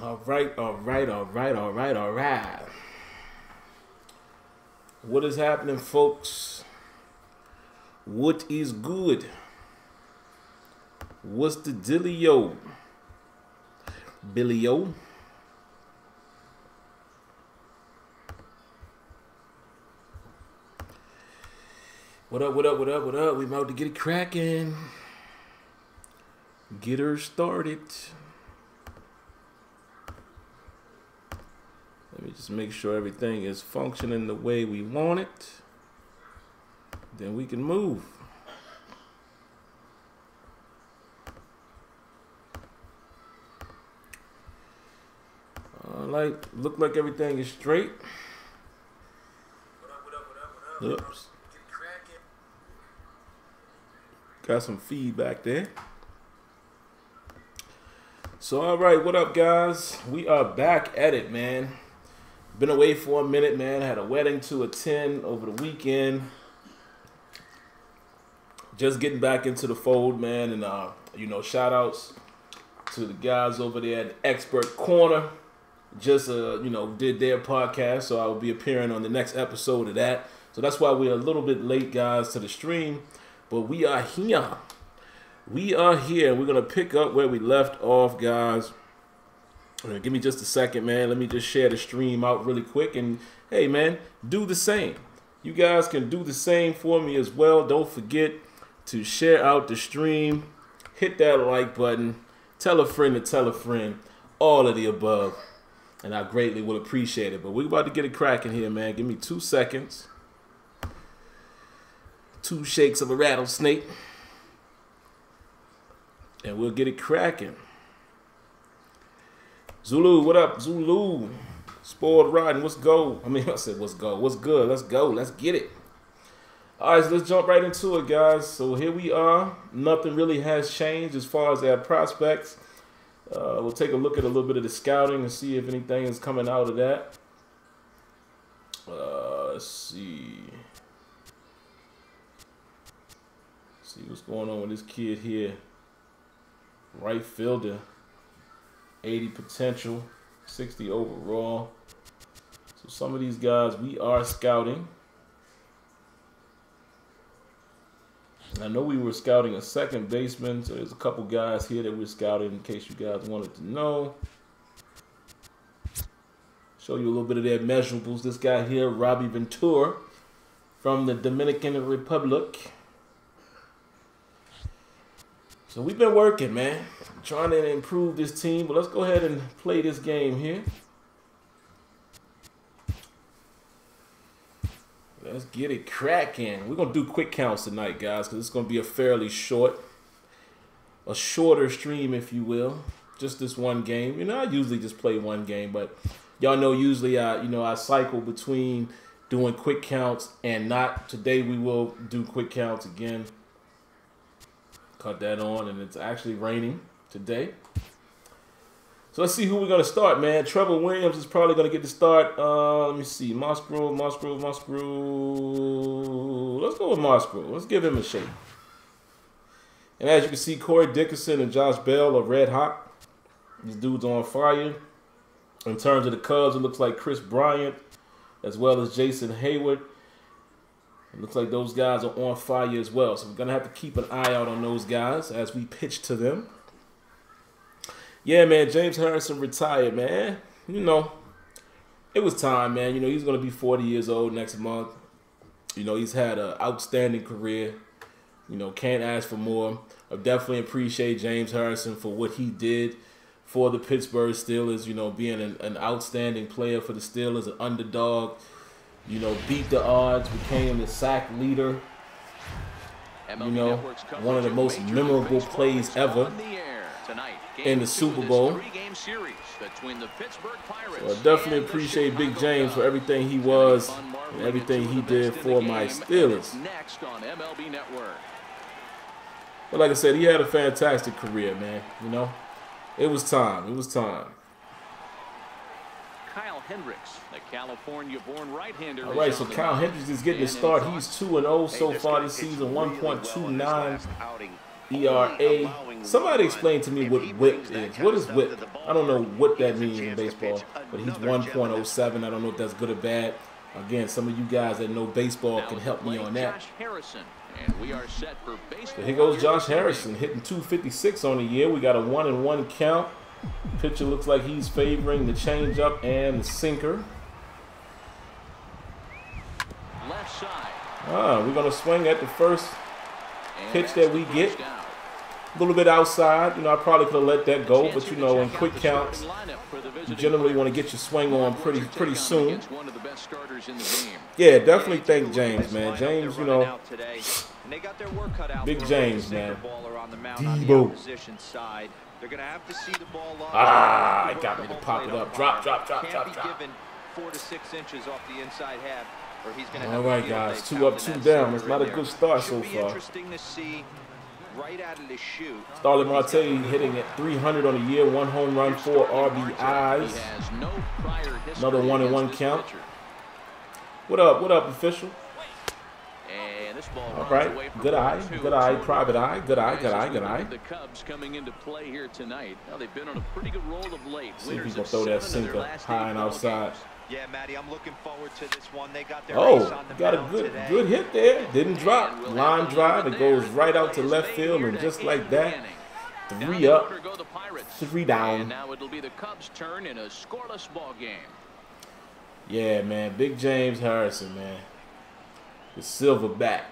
All right. What is happening, folks? What is good? What's the dealio? Billy-o? What up? We about to get it cracking. Get her started. Let me just make sure everything is functioning the way we want it. Then we can move. Look like everything is straight. What up? Oops. Got some feedback there. So, all right, what up, guys? We are back at it, man. Been away for a minute, man. Had a wedding to attend over the weekend. Just getting back into the fold, man. And, shout outs to the guys over there at Expert Corner. Just, did their podcast. So I will be appearing on the next episode of that. So that's why we're a little bit late, guys, to the stream. But we are here. We are here. We're going to pick up where we left off, guys. Give me just a second, man. Let me just share the stream out really quick. And, hey, man, do the same. You guys can do the same for me as well. Don't forget to share out the stream. Hit that like button. Tell a friend to tell a friend. All of the above. And I greatly will appreciate it. But we're about to get it cracking here, man. Give me 2 seconds. 2 shakes of a rattlesnake. And we'll get it cracking. Zulu, what up, Zulu? Spoiled riding, what's go? I said, what's go? What's good? Let's go. Let's get it. All right, so let's jump right into it, guys. So here we are. Nothing really has changed as far as our prospects. We'll take a look at a little bit of the scouting and see if anything is coming out of that. Let's see. See what's going on with this kid here. Right fielder. 80 potential. 60 overall. So some of these guys we are scouting. I know we were scouting a second baseman. So there's a couple guys here that we're scouting in case you guys wanted to know. Show you a little bit of their measurables. This guy here, Robbie Ventura from the Dominican Republic. So we've been working, man, trying to improve this team. But let's go ahead and play this game here. Let's get it cracking. We're going to do quick counts tonight, guys, because it's going to be a fairly shorter stream, if you will. Just this one game. I usually just play one game, but y'all know usually I cycle between doing quick counts and not. Today we will do quick counts again. Cut that on, and it's actually raining today. So let's see who we're going to start, man. Trevor Williams is probably going to get the start. Let me see. Musgrove. Let's go with Musgrove. Let's give him a shake. And as you can see, Corey Dickerson and Josh Bell are red hot. These dudes are on fire. In terms of the Cubs, it looks like Chris Bryant as well as Jason Hayward. It looks like those guys are on fire as well. So we're going to have to keep an eye out on those guys as we pitch to them. Yeah, man, James Harrison retired, man. It was time, man. He's going to be 40 years old next month. He's had an outstanding career. Can't ask for more. I definitely appreciate James Harrison for what he did for the Pittsburgh Steelers, being an outstanding player for the Steelers, an underdog. Beat the odds, became the sack leader. One of the most memorable plays ever in the Super Bowl. So I definitely appreciate Big James for everything he was and everything he did for my Steelers. But like I said, he had a fantastic career, man. It was time. It was time. Kyle Hendricks, the California-born right-hander. All right, so Kyle Hendricks is getting the start. He's 2-0 so far this season, 1.29 ERA. Somebody explain to me what whip is. What is whip? I don't know what that means in baseball, but he's 1.07. I don't know if that's good or bad. Again, some of you guys that know baseball can help me on that. So here goes Josh Harrison, hitting 256 on the year. We got a 1-1 count. Pitcher looks like he's favoring the changeup and the sinker. Left side. We're going to swing at the first pitch that we get. A little bit outside. You know, I probably could have let that go, but you know, in quick counts, you generally want to get your swing on pretty soon. Yeah, definitely thank James, man. James, you know, Big James, man. Debo. It got me to pop it up. Drop. 4 to 6 inches off the inside half. All right, guys, 2 up, 2 down. It's not a good start so far. Interesting to see right out of the chute. Starling Marte hitting at 300 on the year, 1 home run, 4 RBIs. Another 1-1 count. What up, official? All right, good eye, private eye, good eye. The Cubs coming into play here tonight. Now they've been on a pretty good roll of late. See if he can throw that sinker high and outside. Yeah, Matty, I'm looking forward to this one. They got their got a good hit there. Didn't drop. Line drive. It goes right out to left field, and just like that, 3 up, 3 down. And now it'll be the Cubs' turn in a scoreless ball game. Yeah, man. Big James Harrison, man. The silverback.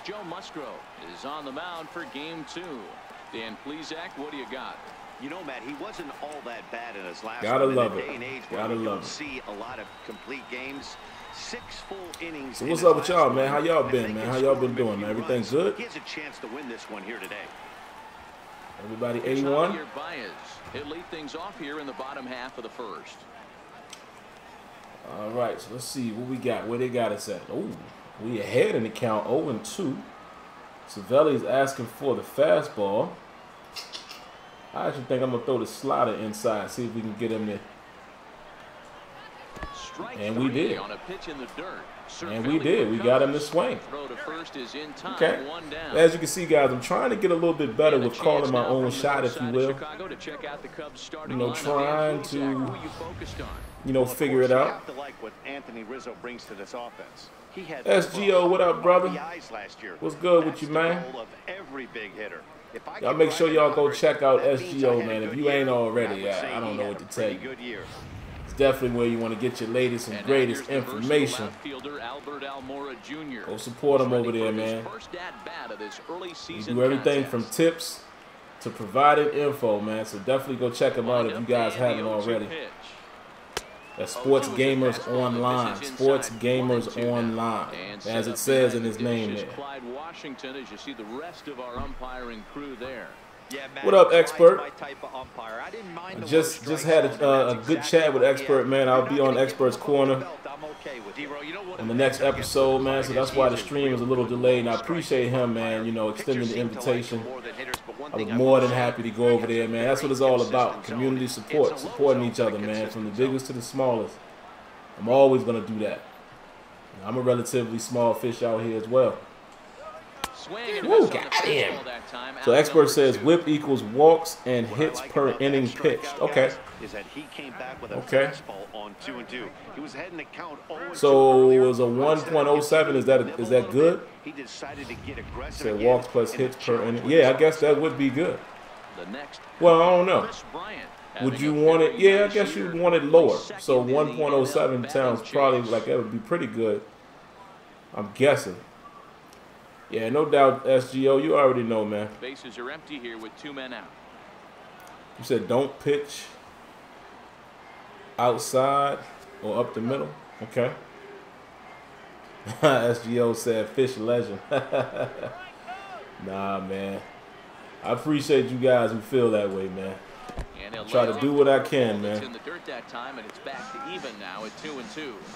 Joe Musgrove is on the mound for game 2. Dan Plesac, what do you got? You know, Matt, he wasn't all that bad in his last Gotta one. love in a it. day and age Gotta where love you it. see a lot of complete games. 6 full innings. So what's up with y'all, man? How y'all been, man? How y'all been doing, man? Everything good? He has a chance to win this one here today. Everybody 81? He'll lead things off here in the bottom half of the first. All right, so let's see what we got. Where they got us at? Oh, we ahead in the count, 0-2. Savelli's asking for the fastball. I actually think I'm going to throw the slider inside, see if we can get him there. And we did. On a pitch in the dirt. And we did. We got him to swing. Throw to first is in time. Okay. 1 down. As you can see, guys, I'm trying to get a little bit better with calling my own shot, if you will. You know, trying to, you know, figure it out. SGO, what up, brother? What's good with you, man? Y'all make sure y'all go check out SGO, man. If you ain't already, I don't know what to tell you. It's definitely where you want to get your latest and greatest information. Go support him over there, man. We do everything from tips to provided info, man. So definitely go check him out if you guys haven't already. That's Sports Gamers Online. Sports Gamers Online, as it says in his name there. What up, Expert? I just had a good chat with Expert, man. I'll be on Expert's Corner on the next episode, man. So that's why the stream is a little delayed. And I appreciate him, man, you know, extending the invitation. I was more than happy to go over there, man. That's what it's all about. Community support, supporting each other, man, from the biggest to the smallest. I'm always going to do that. I'm a relatively small fish out here as well. Woo, goddamn. So Expert says whip equals walks and hits per inning pitched. Okay. Okay. So it was a 1.07. Is that good? So walks plus hits per inning. Yeah, I guess that would be good. Well, I don't know. Would you want it? Yeah, I guess you'd want it lower. So 1.07 sounds probably like that would be pretty good. I'm guessing. Yeah, no doubt, SGO. You already know, man. Bases are empty here with 2 men out. You said don't pitch outside or up the middle. Okay. SGO said fish legend. Nah, man. I appreciate you guys who feel that way, man. I try to do what I can, man.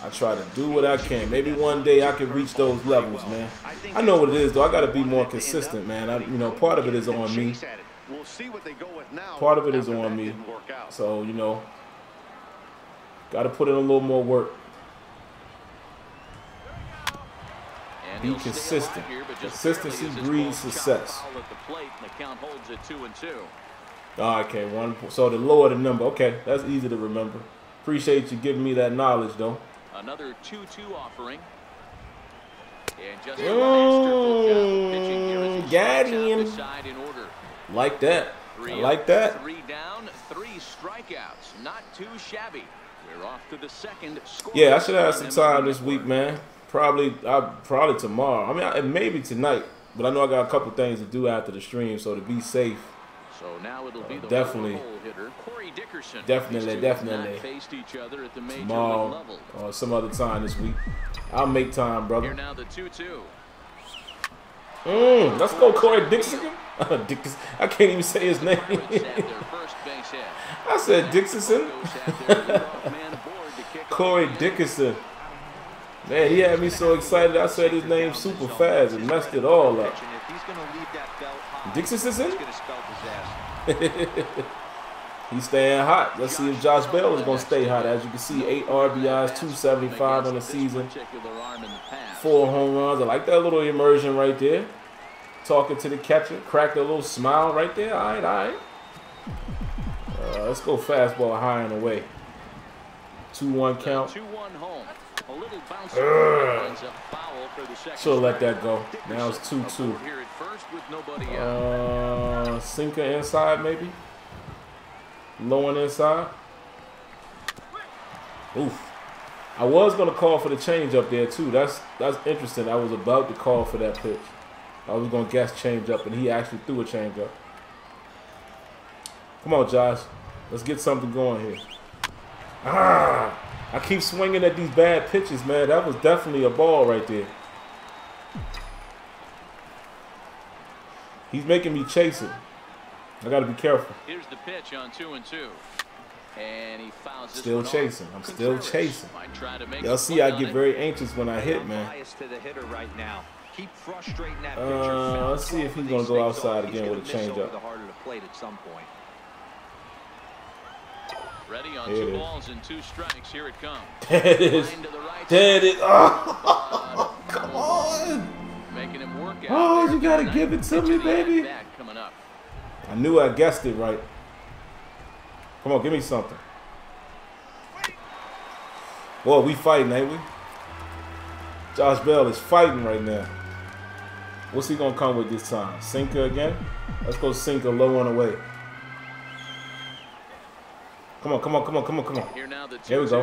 I try to do what I can. Maybe one day I can reach those levels, man. I know what it is, though. I got to be more consistent, man. You know, part of it is on me. Part of it is on me. So, you know, got to put in a little more work. Be consistent. Consistency breeds success. Oh, okay, 1. So the lower the number. Okay, that's easy to remember. Appreciate you giving me that knowledge, though. Another 2-2 offering. And just a masterful job of pitching here as he got strikes out him. the side in order. Like that. I like that. 3 down, 3 strikeouts. Not too shabby. We're off to the second. Yeah, I should have some time this week, man. Probably tomorrow. I mean, maybe tonight. But I know I got a couple things to do after the stream, so to be safe. So now it'll be the definitely, hitter, Corey Dickerson. definitely. Faced each other at the major Tomorrow league level. or some other time this week. I'll make time, brother. Here now the 2-2. Let's go, Corey Dixon. Dixon. I can't even say his name. I said Dixon. Corey Dickerson. Man, he had me so excited. I said his name super fast and messed it all up. Dixon? He's staying hot. Let's see if Josh Bell is going to stay hot. As you can see, 8 RBIs, 275 on the season, 4 home runs. I like that little immersion right there. Talking to the catcher, cracked a little smile right there. All right. Let's go fastball high and away. 2-1 count. 2-1 home. A little bounce. Should have let that go. Now it's 2-2. Sinker inside maybe. Low and inside. Oof. I was gonna call for the change up there too. That's interesting. I was about to call for that pitch. I was gonna guess change up, and he actually threw a change up. Come on, Josh. Let's get something going here. I keep swinging at these bad pitches, man. That was definitely a ball right there. He's making me chase it. I got to be careful. Here's the pitch on 2-2. And he fouls this still one chasing. off. I'm still chasing. Y'all Y'all see I get very anxious when I hit, man. Let's see if he's going to go outside again with a changeup. Ready on 2 balls and 2 strikes. Here it comes. There it is. There it is. Oh, come on. Making him work out. Oh, you got to give it to me, baby. I knew I guessed it right. Come on, give me something. Boy, we fighting, ain't we? Josh Bell is fighting right now. What's he going to come with this time? Sinker again? Let's go sinker low and away. Come on. Here now the 2-2. Here we go.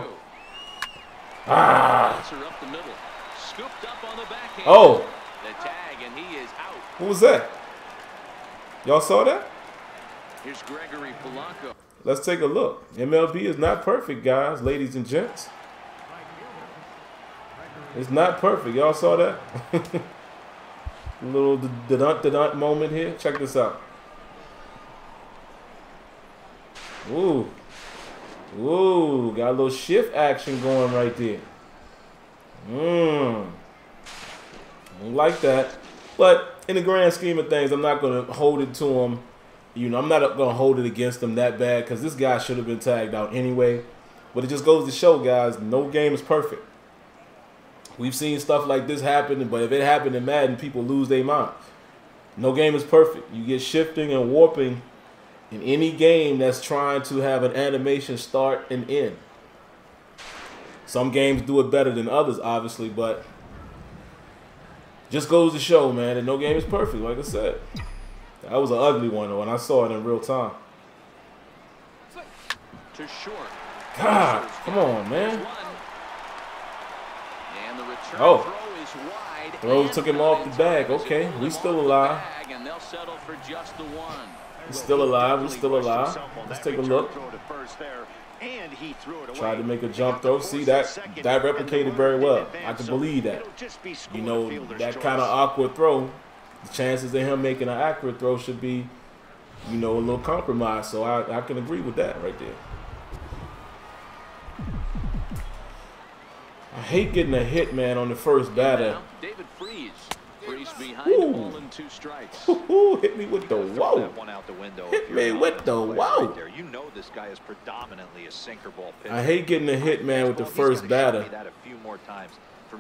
Up the middle. Scooped up on the backhand. Oh. The tag, and he is out. Who was that? Y'all saw that? Here's Gregory Polanco. Let's take a look. MLB is not perfect, guys, ladies and gents. It's not perfect. Y'all saw that? A little da-dunt moment here. Check this out. Ooh. Ooh, got a little shift action going right there. I like that. But in the grand scheme of things, I'm not going to hold it to him. You know, I'm not going to hold it against him that bad because this guy should have been tagged out anyway. But it just goes to show, guys, no game is perfect. We've seen stuff like this happen, but if it happened in Madden, people lose their minds. No game is perfect. You get shifting and warping in any game that's trying to have an animation start and end. Some games do it better than others, obviously, but just goes to show, man, that no game is perfect, like I said. That was an ugly one, though, and I saw it in real time. To short. God, come on, man. And the return throw is wide. Throw took him off the bag. Okay, we still alive. And they'll settle for just the one. We're still alive. We're still alive. Let's take a look. Tried to make a jump throw. See, that replicated very well. I can believe that. You know, that kind of awkward throw, the chances of him making an accurate throw should be, you know, a little compromised. So I can agree with that right there. I hate getting a hit, man, on the first batter. David Freeze behind the ball in 2 strikes. Hit me with the whoa. Hit me with the whoa. You know this guy is predominantly a sinker ball pitcher. I hate getting a hit, man, with the first batter.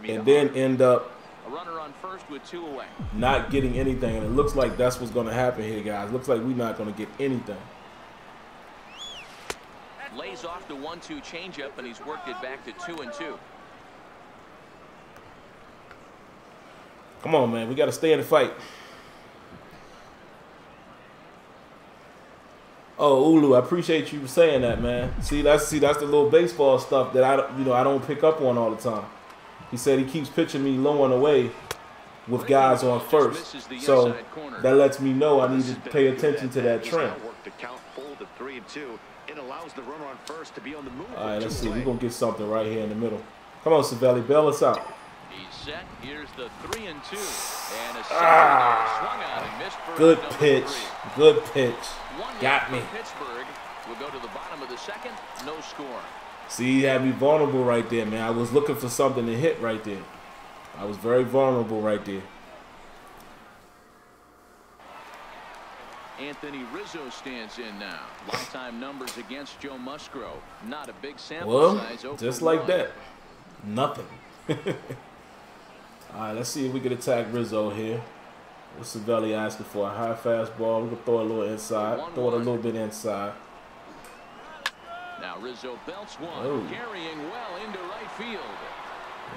And then end up A runner on first with 2 away. Not getting anything, and it looks like that's what's going to happen here, guys. Looks like we're not going to get anything. Lays off the 1-2 changeup, and he's worked it back to 2-2. Come on, man. We got to stay in the fight. Oh, Ulu, I appreciate you saying that, man. See, that's the little baseball stuff that I don't pick up on all the time. He said he keeps pitching me low and away with guys on first, so that lets me know I need to pay attention to that trend. All right, let's see. We're gonna get something right here in the middle. Come on, Savelli, bail us out. He's set. Here's the 3-2, and a swung out and missed for good pitch. 3. Good pitch. Got me. Pittsburgh will go to the bottom of the second. No score. See, he had me vulnerable right there, man. I was looking for something to hit right there. I was very vulnerable right there. Anthony Rizzo stands in now. Lifetime numbers against Joe Musgrove. Not a big sample size. Well, just like that. Nothing. All right, let's see if we can attack Rizzo here. What's Savelli asking for? A high fastball. We can throw it a little inside. Throw it a little bit inside. Now Rizzo belts one, carrying well into right field.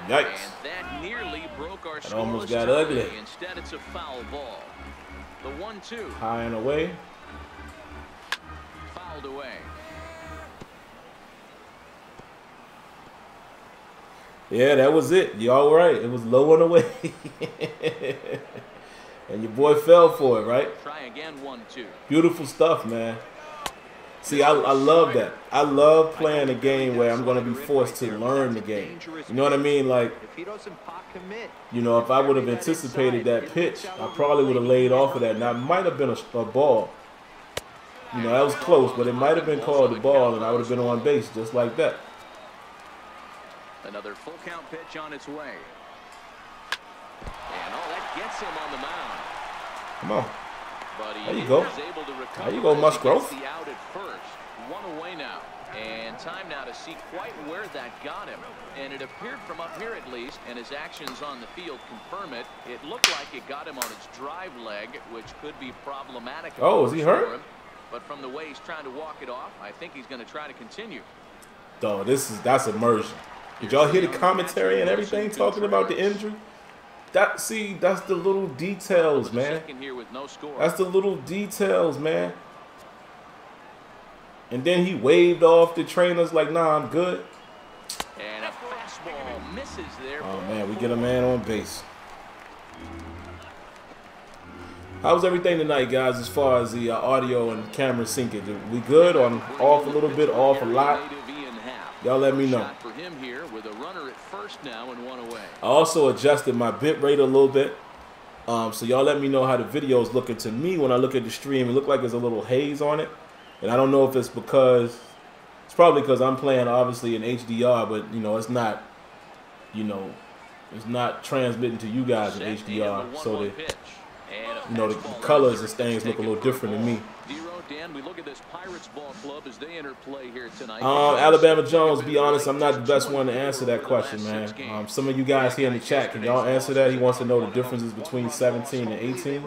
Yikes. And that nearly broke our That almost scoreless got tie. ugly. Instead, it's a foul ball. The 1-2. High and away. Fouled away. Yeah, that was it. You all right. It was low and away. And your boy fell for it, right? Try again, 1-2. Beautiful stuff, man. See, I love that. I love playing a game where I'm going to be forced to learn the game. You know what I mean? Like, you know, if I would have anticipated that pitch, I probably would have laid off of that. Now, it might have been a ball. You know, that was close, but it might have been called a ball, and I would have been on base just like that. Another full count pitch on its way. And that gets him on the mound. Come on. But he there you go. able to recover. There you go, Musgrove. The out at first. 1 away now. And time now to see quite where that got him. And it appeared from up here at least, and his actions on the field confirm it. It looked like it got him on its drive leg, which could be problematic. Oh, is he hurt? But from the way he's trying to walk it off, I think he's going to try to continue. Though that's immersion. Did y'all hear the commentary and everything talking about the injury? That's the little details, man. That's the little details, man. And then he waved off the trainers like, nah, I'm good. And a fastball misses there. Oh, man, we get a man on base. How's everything tonight, guys, as far as the audio and camera syncing? We good or off a little bit, off a lot? Y'all let me know. For him here with a runner at first now and 1 away. I also adjusted my bit rate a little bit. So y'all let me know how the video's looking to me when I look at the stream. It looked like there's a little haze on it. And I don't know if it's because, it's probably because I'm playing obviously in HDR, but you know, it's not, you know, it's not transmitting to you guys in HDR. So that, you know, the colors and things look a little different to me. Dan, we look at this Pirates ball club as they enter play here tonight. Alabama Jones, be honest, I'm not the best one to answer that question, man. Some of you guys here in the chat, can y'all answer that? He wants to know the differences between 17 and 18.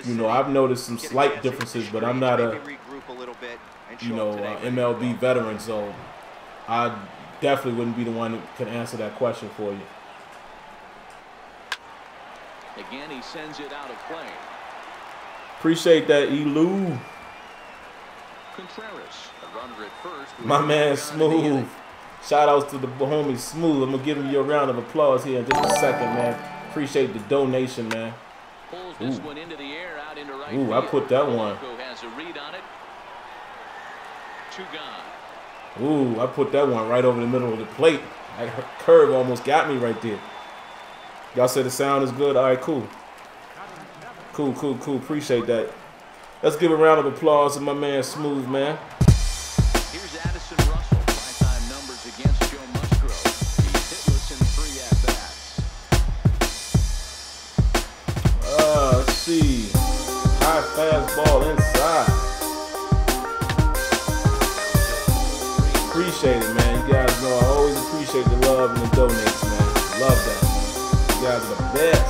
You know, I've noticed some slight differences, but I'm not a, you know, MLB veteran, so I definitely wouldn't be the one that can answer that question for you. Again, he sends it out of play. Appreciate that, Elu. Contreras, a runner at first. My man, Smooth. Shout outs to the homie Smooth. I'm going to give him your round of applause here in just a second, man. Appreciate the donation, man. Pulls this one into the air, out into right Ooh, I put that one. Has a read on it. 2 gone. Ooh, I put that one right over the middle of the plate. That curve almost got me right there. Y'all said the sound is good? All right, cool. Cool, cool, cool. Appreciate that. Let's give a round of applause to my man Smooth, man. Here's Addison Russell. Lifetime numbers against Joe Musgrove. He's hitless in 3 at-bats. Let's see. High fastball inside. Appreciate it, man. You guys know I always appreciate the love and the donates, man. Love that. You guys are the best.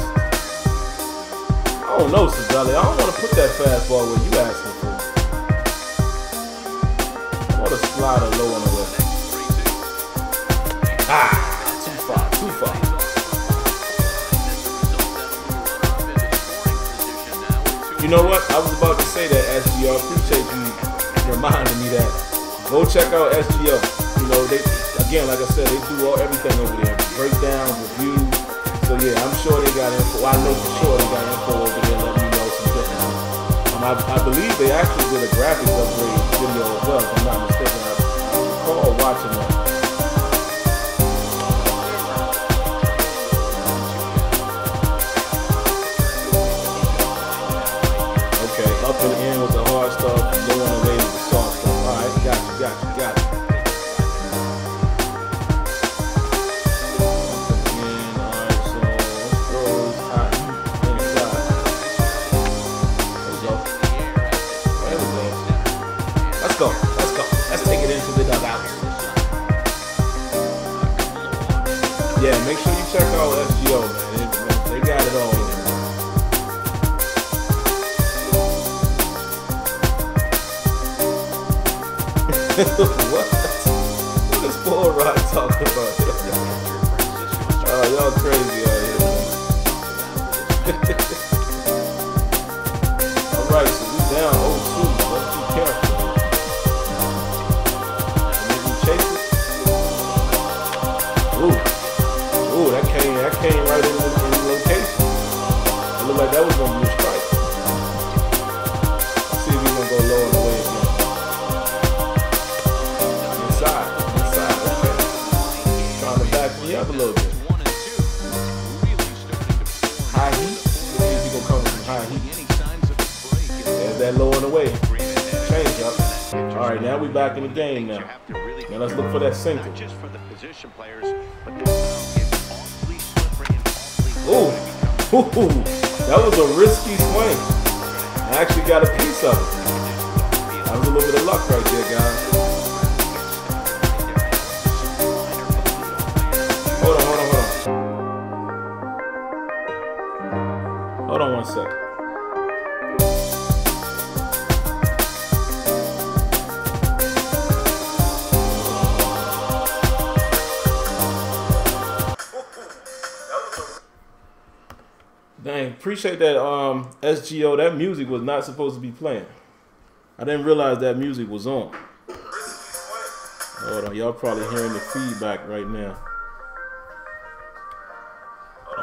I don't know, Cizzelli. I don't want to put that fastball where you asking for. I want to slide a low on the way. Ah, too far, too far. You know what? I was about to say that, SGO. I appreciate you reminding me that. Go check out SGO. You know, they, again, like I said, they do everything over there. Breakdown, review. So yeah, I'm sure they got info. Well, I know for sure they got info over there letting me know some different. I believe they actually did a graphics upgrade video as well, if I'm not mistaken. I recall watching that. Okay, up and in with the hard stuff, low on the way with the soft stuff. Alright, got you. Let's go. Let's take it into the dugout. Yeah, make sure you check out SGO, man. They got it all. What is Paul Rod talking about? Oh, y'all crazy out here. All right, so we down 0-2. Let's be careful. Ooh, that came right in the location. It looked like that was gonna be a strike. Let's see if he's gonna go low on the way again. Inside, okay. Trying to back me up a little bit. High heat. Let's see if he's gonna come with some high heat. There's that low on the way. Change up. All right, now we back in the game now. Now let's look for that sinker. Just for the position players, but ooh, that was a risky swing. I actually got a piece of it. That was a little bit of luck right there, guys. Hold on 1 second. Dang, appreciate that, SGO. That music was not supposed to be playing. I didn't realize that music was on. Hold on, y'all probably hearing the feedback right now.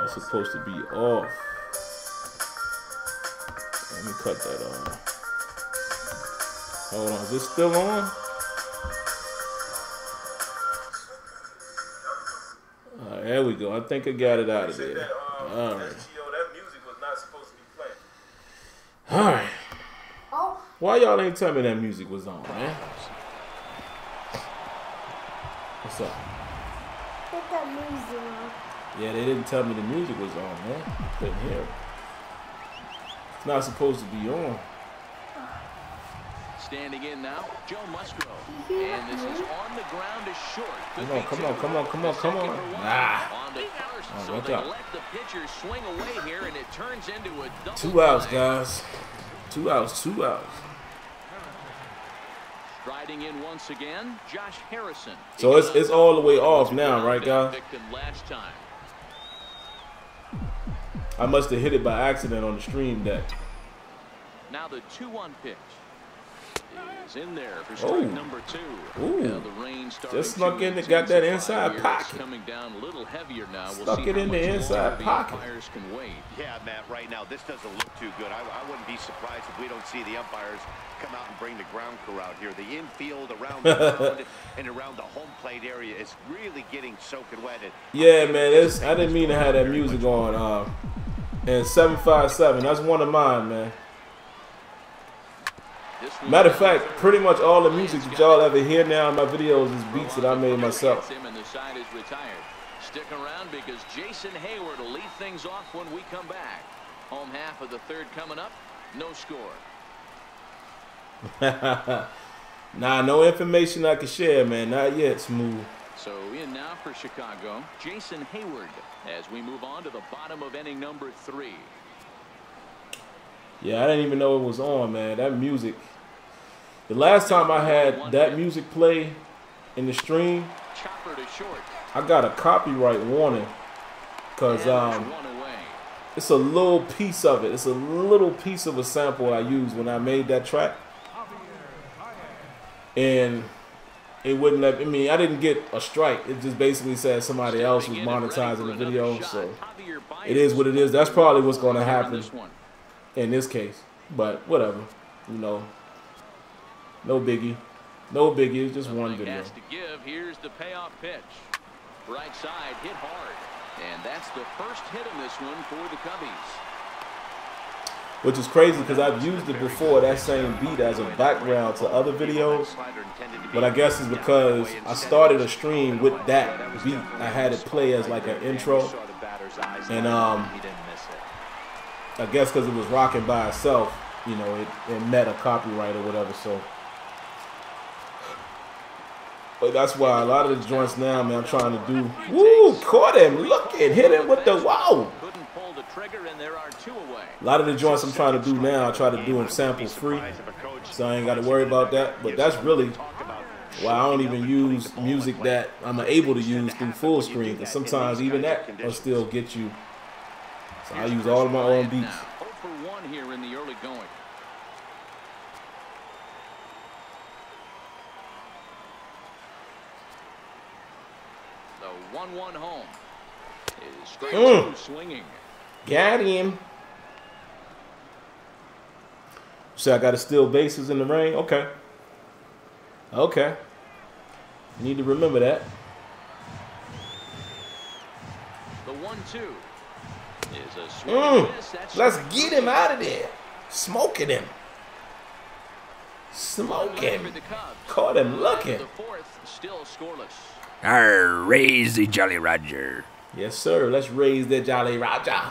It's supposed to be off. Let me cut that off. Hold on, is this still on? Alright, there we go. I think I got it out of there. Alright. Alright. Why y'all ain't tell me that music was on, man? What's up? Put that music on. Yeah, they didn't tell me the music was on, man. Couldn't hear it. It's not supposed to be on. Standing in now, Joe Musgrove. And this is on the ground is short. Come on. Nah. On to first. Oh, So watch they out. let the pitcher swing away here, and it turns into a double 2 outs, play. guys. 2 outs. Striding in once again, Josh Harrison. So it's all the way off now, right, guys? Victim last time. I must have hit it by accident on the stream deck. Now the 2-1 pitch is in there for strike number 2. Ooh. Now the rain Just snuck in and got that inside pocket. Coming down a little heavier now. Snuck see it in how the much inside longer the pocket. umpires can wait. yeah, Matt, right now this doesn't look too good. I wouldn't be surprised if we don't see the umpires come out and bring the ground crew out here. The infield around the mound and around the home plate area is really getting soaking wet. Yeah, man. I didn't mean to have that music on. And 757, that's one of mine, man. Matter of fact, pretty much all the music that y'all ever hear now in my videos is beats that I made myself. And the side is retired. Stick around because Jason Hayward will lead things off when we come back. Home half of the third coming up. No score. Nah, no information I can share, man. Not yet, Smooth. So in now for Chicago, Jason Hayward, as we move on to the bottom of inning number 3. Yeah, I didn't even know it was on, man. That music. The last time I had that music play in the stream, Chopper to short. I got a copyright warning because it's a little piece of it. It's a little piece of a sample I used when I made that track, and it wouldn't let. I mean, I didn't get a strike. It just basically said somebody else was monetizing the video. So it is what it is. That's probably what's going to happen in this case. But whatever, you know, no biggie, no biggie. It's just one video. Has to give. Here's the payoff pitch. Right side hit hard, and that's the first hit in this one for the Cubbies. Which is crazy because I've used it before, that same beat, as a background to other videos. But I guess it's because I started a stream with that beat. I had it play as like an intro. And I guess because it was rocking by itself, you know, it met a copyright or whatever. So, but that's why a lot of the joints now, man, I'm trying to do. Woo, caught him. Look at, hit him with the wow. A lot of the joints I'm trying to do now, I try to do them sample free, so I ain't got to worry about that. But that's really why I don't even use music that I'm able to use through full screen, because sometimes even that will still get you. So I use all of my own beats. 0 for 1 here in the early going. The 1-1 home is straight through swinging. Got him. So I got to steal bases in the rain. Okay. Okay. Need to remember that. The 1-2 is a swing miss. Let's get him out of there. Smoking him. Smoking. Caught him looking. The 4th still scoreless. Raise the Jolly Roger. Yes, sir. Let's raise the Jolly Roger.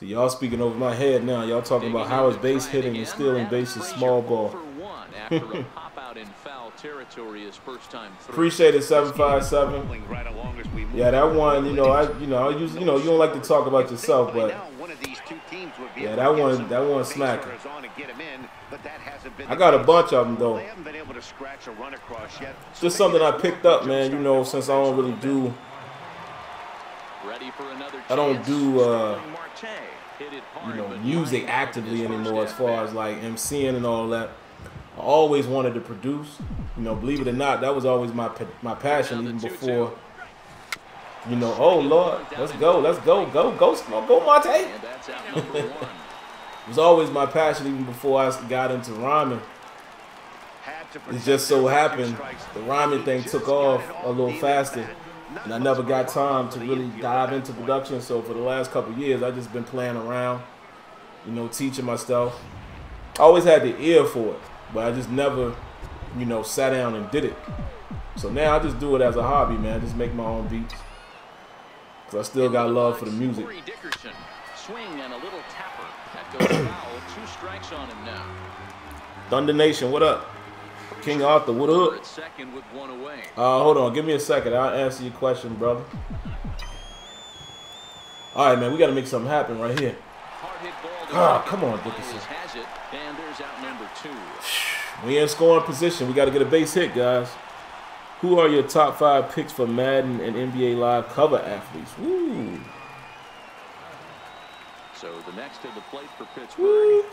So y'all speaking over my head now. Y'all talking about how is base hitting and stealing bases, small ball. Appreciate it, 757. Yeah, that one, you know, you don't like to talk about yourself, but yeah, that one smacking. I got a bunch of them though. It's just something I picked up, man. You know, since I don't really do. I don't do you know, music actively anymore as far as like MCing and all that. I always wanted to produce. You know, believe it or not, that was always my passion even before. You know, oh Lord, let's go, go Marte. It was always my passion even before I got into rhyming. It just so happened the rhyming thing took off a little faster. And I never got time to really dive into production. So for the last couple of years, I've just been playing around, you know, teaching myself. I always had the ear for it, but I just never, you know, sat down and did it. So now I just do it as a hobby, man. Just make my own beats. Because I still got love for the music. Swing and a little tapper. That goes foul. 2 strikes on him now. Thunder Nation, what up? King Arthur, what up? Hold on, give me a second. I'll answer your question, brother. All right, man, we got to make something happen right here. Oh, come on, Dickerson. We in scoring position. We got to get a base hit, guys. Who are your top 5 picks for Madden and NBA Live cover athletes? Woo. So the next to the plate for Pittsburgh.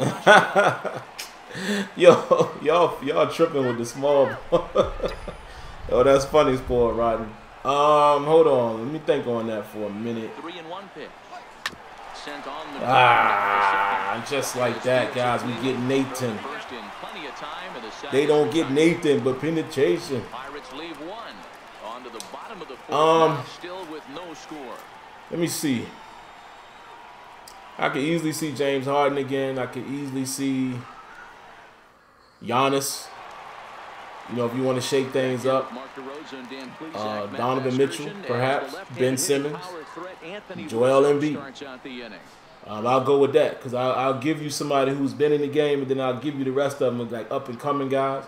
Yo, y'all tripping with the small ball. Oh, that's funny, sport, Rodney. Hold on, let me think on that for a minute. 3-1 pitch. Sent on the just like that, guys. We get Nathan. They don't get Nathan, but penetration. Pirates leave 1 onto the bottom of the 4th. Still with no score. Let me see. I could easily see James Harden again. I could easily see Giannis, you know, if you want to shake things up. Donovan Mitchell, perhaps. Ben Simmons. Joel Embiid. I'll go with that because I'll give you somebody who's been in the game, and then I'll give you the rest of them like up and coming guys.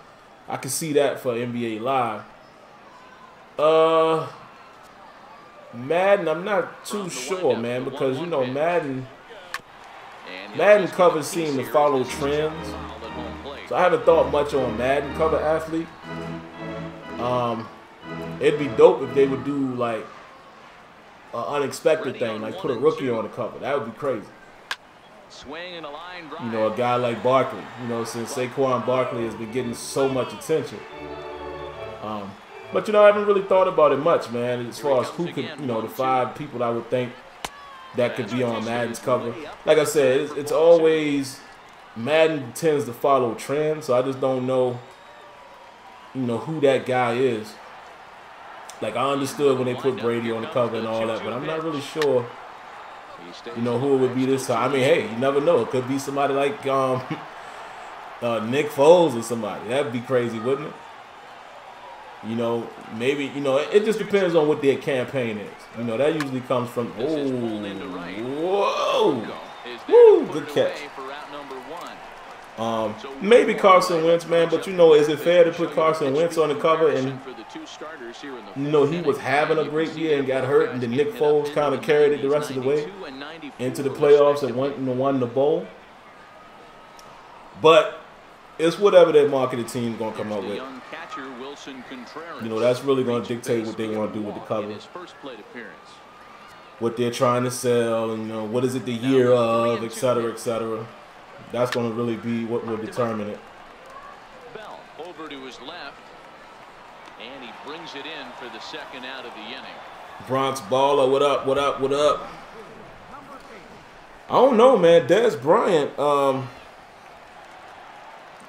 I can see that for NBA Live. Madden, I'm not too sure, man, because you know Madden covers seem to follow trends. So I haven't thought much on Madden cover athlete. It'd be dope if they would do like an unexpected thing, like put a rookie on the cover. That would be crazy. You know, a guy like Barkley. You know, since Saquon Barkley has been getting so much attention. But you know, I haven't really thought about it much, man. As far as who could, you know, the 5 people I would think that could be on Madden's cover. Like I said, it's always Madden tends to follow trends, so I just don't know, you know, who that guy is. Like I understood when they put Brady on the cover and all that, but I'm not really sure, you know, who it would be this time. I mean, hey, you never know. It could be somebody like Nick Foles or somebody. That'd be crazy, wouldn't it? You know, maybe, you know, it just depends on what their campaign is. You know, that usually comes from, whoa, woo, good catch. Maybe Carson Wentz, man, but you know, is it fair to put Carson Wentz on the cover and, you know, he was having a great year and got hurt, and then Nick Foles kind of carried it the rest of the way into the playoffs and won the bowl? But it's whatever that marketing team's going to come up with. You know, that's really going to dictate what they want to do with the cover. What they're trying to sell, and, you know, what is it the year of, et cetera, et cetera. That's going to really be what will determine it. Bell over to his left, and he brings it in for the second out of the inning. Bronx Baller, what up, what up, what up? I don't know, man. Des Bryant,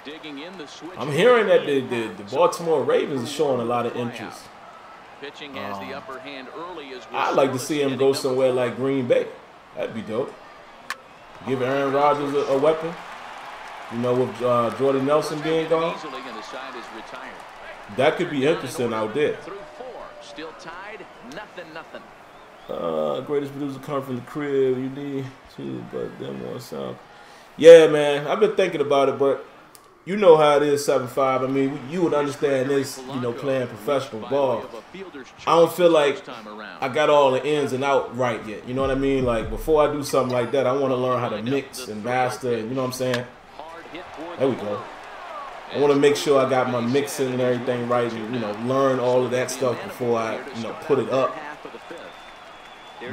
digging in the switch. I'm hearing that the Baltimore Ravens are showing a lot of interest. Pitching has the upper hand early as I'd like to see him go somewhere like Green Bay. That'd be dope. Give Aaron Rodgers a weapon. You know, with Jordy Nelson being gone. That could be interesting out there. Still tied, nothing. Greatest producer come from the crib. You need to, but them more sound. Yeah, man. I've been thinking about it, but you know how it is, 7'5". I mean, you would understand this, you know, playing professional ball. I don't feel like I got all the ins and out right yet. You know what I mean? Like, before I do something like that, I want to learn how to mix and master. And, you know what I'm saying? There we go. I want to make sure I got my mixing and everything right, and, you know, learn all of that stuff before I, you know, put it up.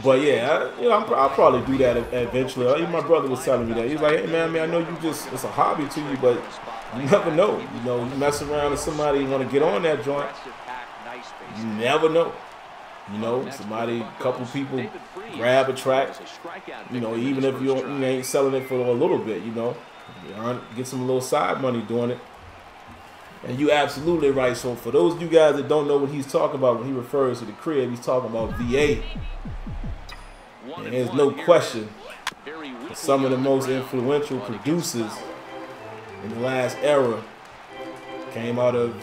But yeah, I'll probably do that eventually. Even my brother was telling me that. He's like, hey man, I know you it's a hobby to you, but you never know. You know, you mess around with somebody you want to get on that joint. You never know. You know, a couple people grab a track. You know, even if you ain't selling it for a little bit, you know, get some little side money doing it. And you absolutely right. So for those of you guys that don't know what he's talking about when he refers to the crib, he's talking about V8. And there's no question some of the most influential producers in the last era came out of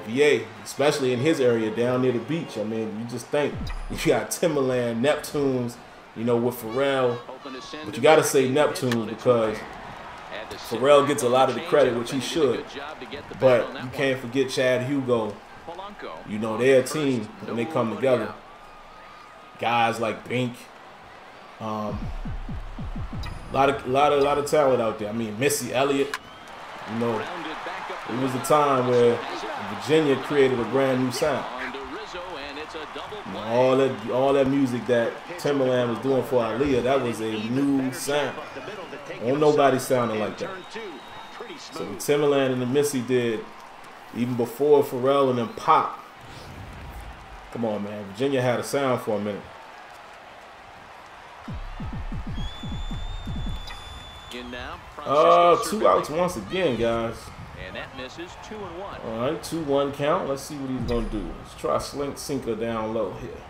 VA, especially in his area down near the beach. I mean, you just think you got Timberland, Neptunes, you know, with Pharrell, but you got to say Neptunes because Pharrell gets a lot of the credit, which he should, but you can't forget Chad Hugo. You know, they're a team when they come together. Guys like Bink. A lot of talent out there. I mean, Missy Elliott. You know, it was a time where Virginia created a brand new sound. You know, all that music that Timberland was doing for Aaliyah, that was a new sound. Ain't nobody sounding like that. So the Timberland and the Missy did, even before Pharrell and them Pop. Come on, man. Virginia had a sound for a minute. 2 outs once again, guys. And that misses 2-1. All right, 2-1 count. Let's see what he's gonna do. Let's try sinker down low here.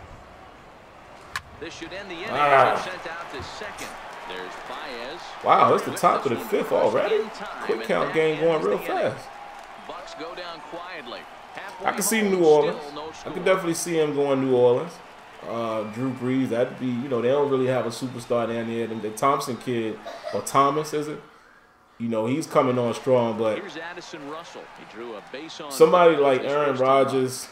This should end the inning. Sent out to second. There's Baez. Wow, it's the top of the 5th already. Quick count game going real fast. Bucks go down quietly. I can see New Orleans. I can definitely see him going New Orleans. Drew Brees. That'd be, you know, they don't really have a superstar down there. The Thompson kid, or Thomas, is it? You know, he's coming on strong, but Here's Addison Russell. He drew a base on somebody like Aaron Rodgers,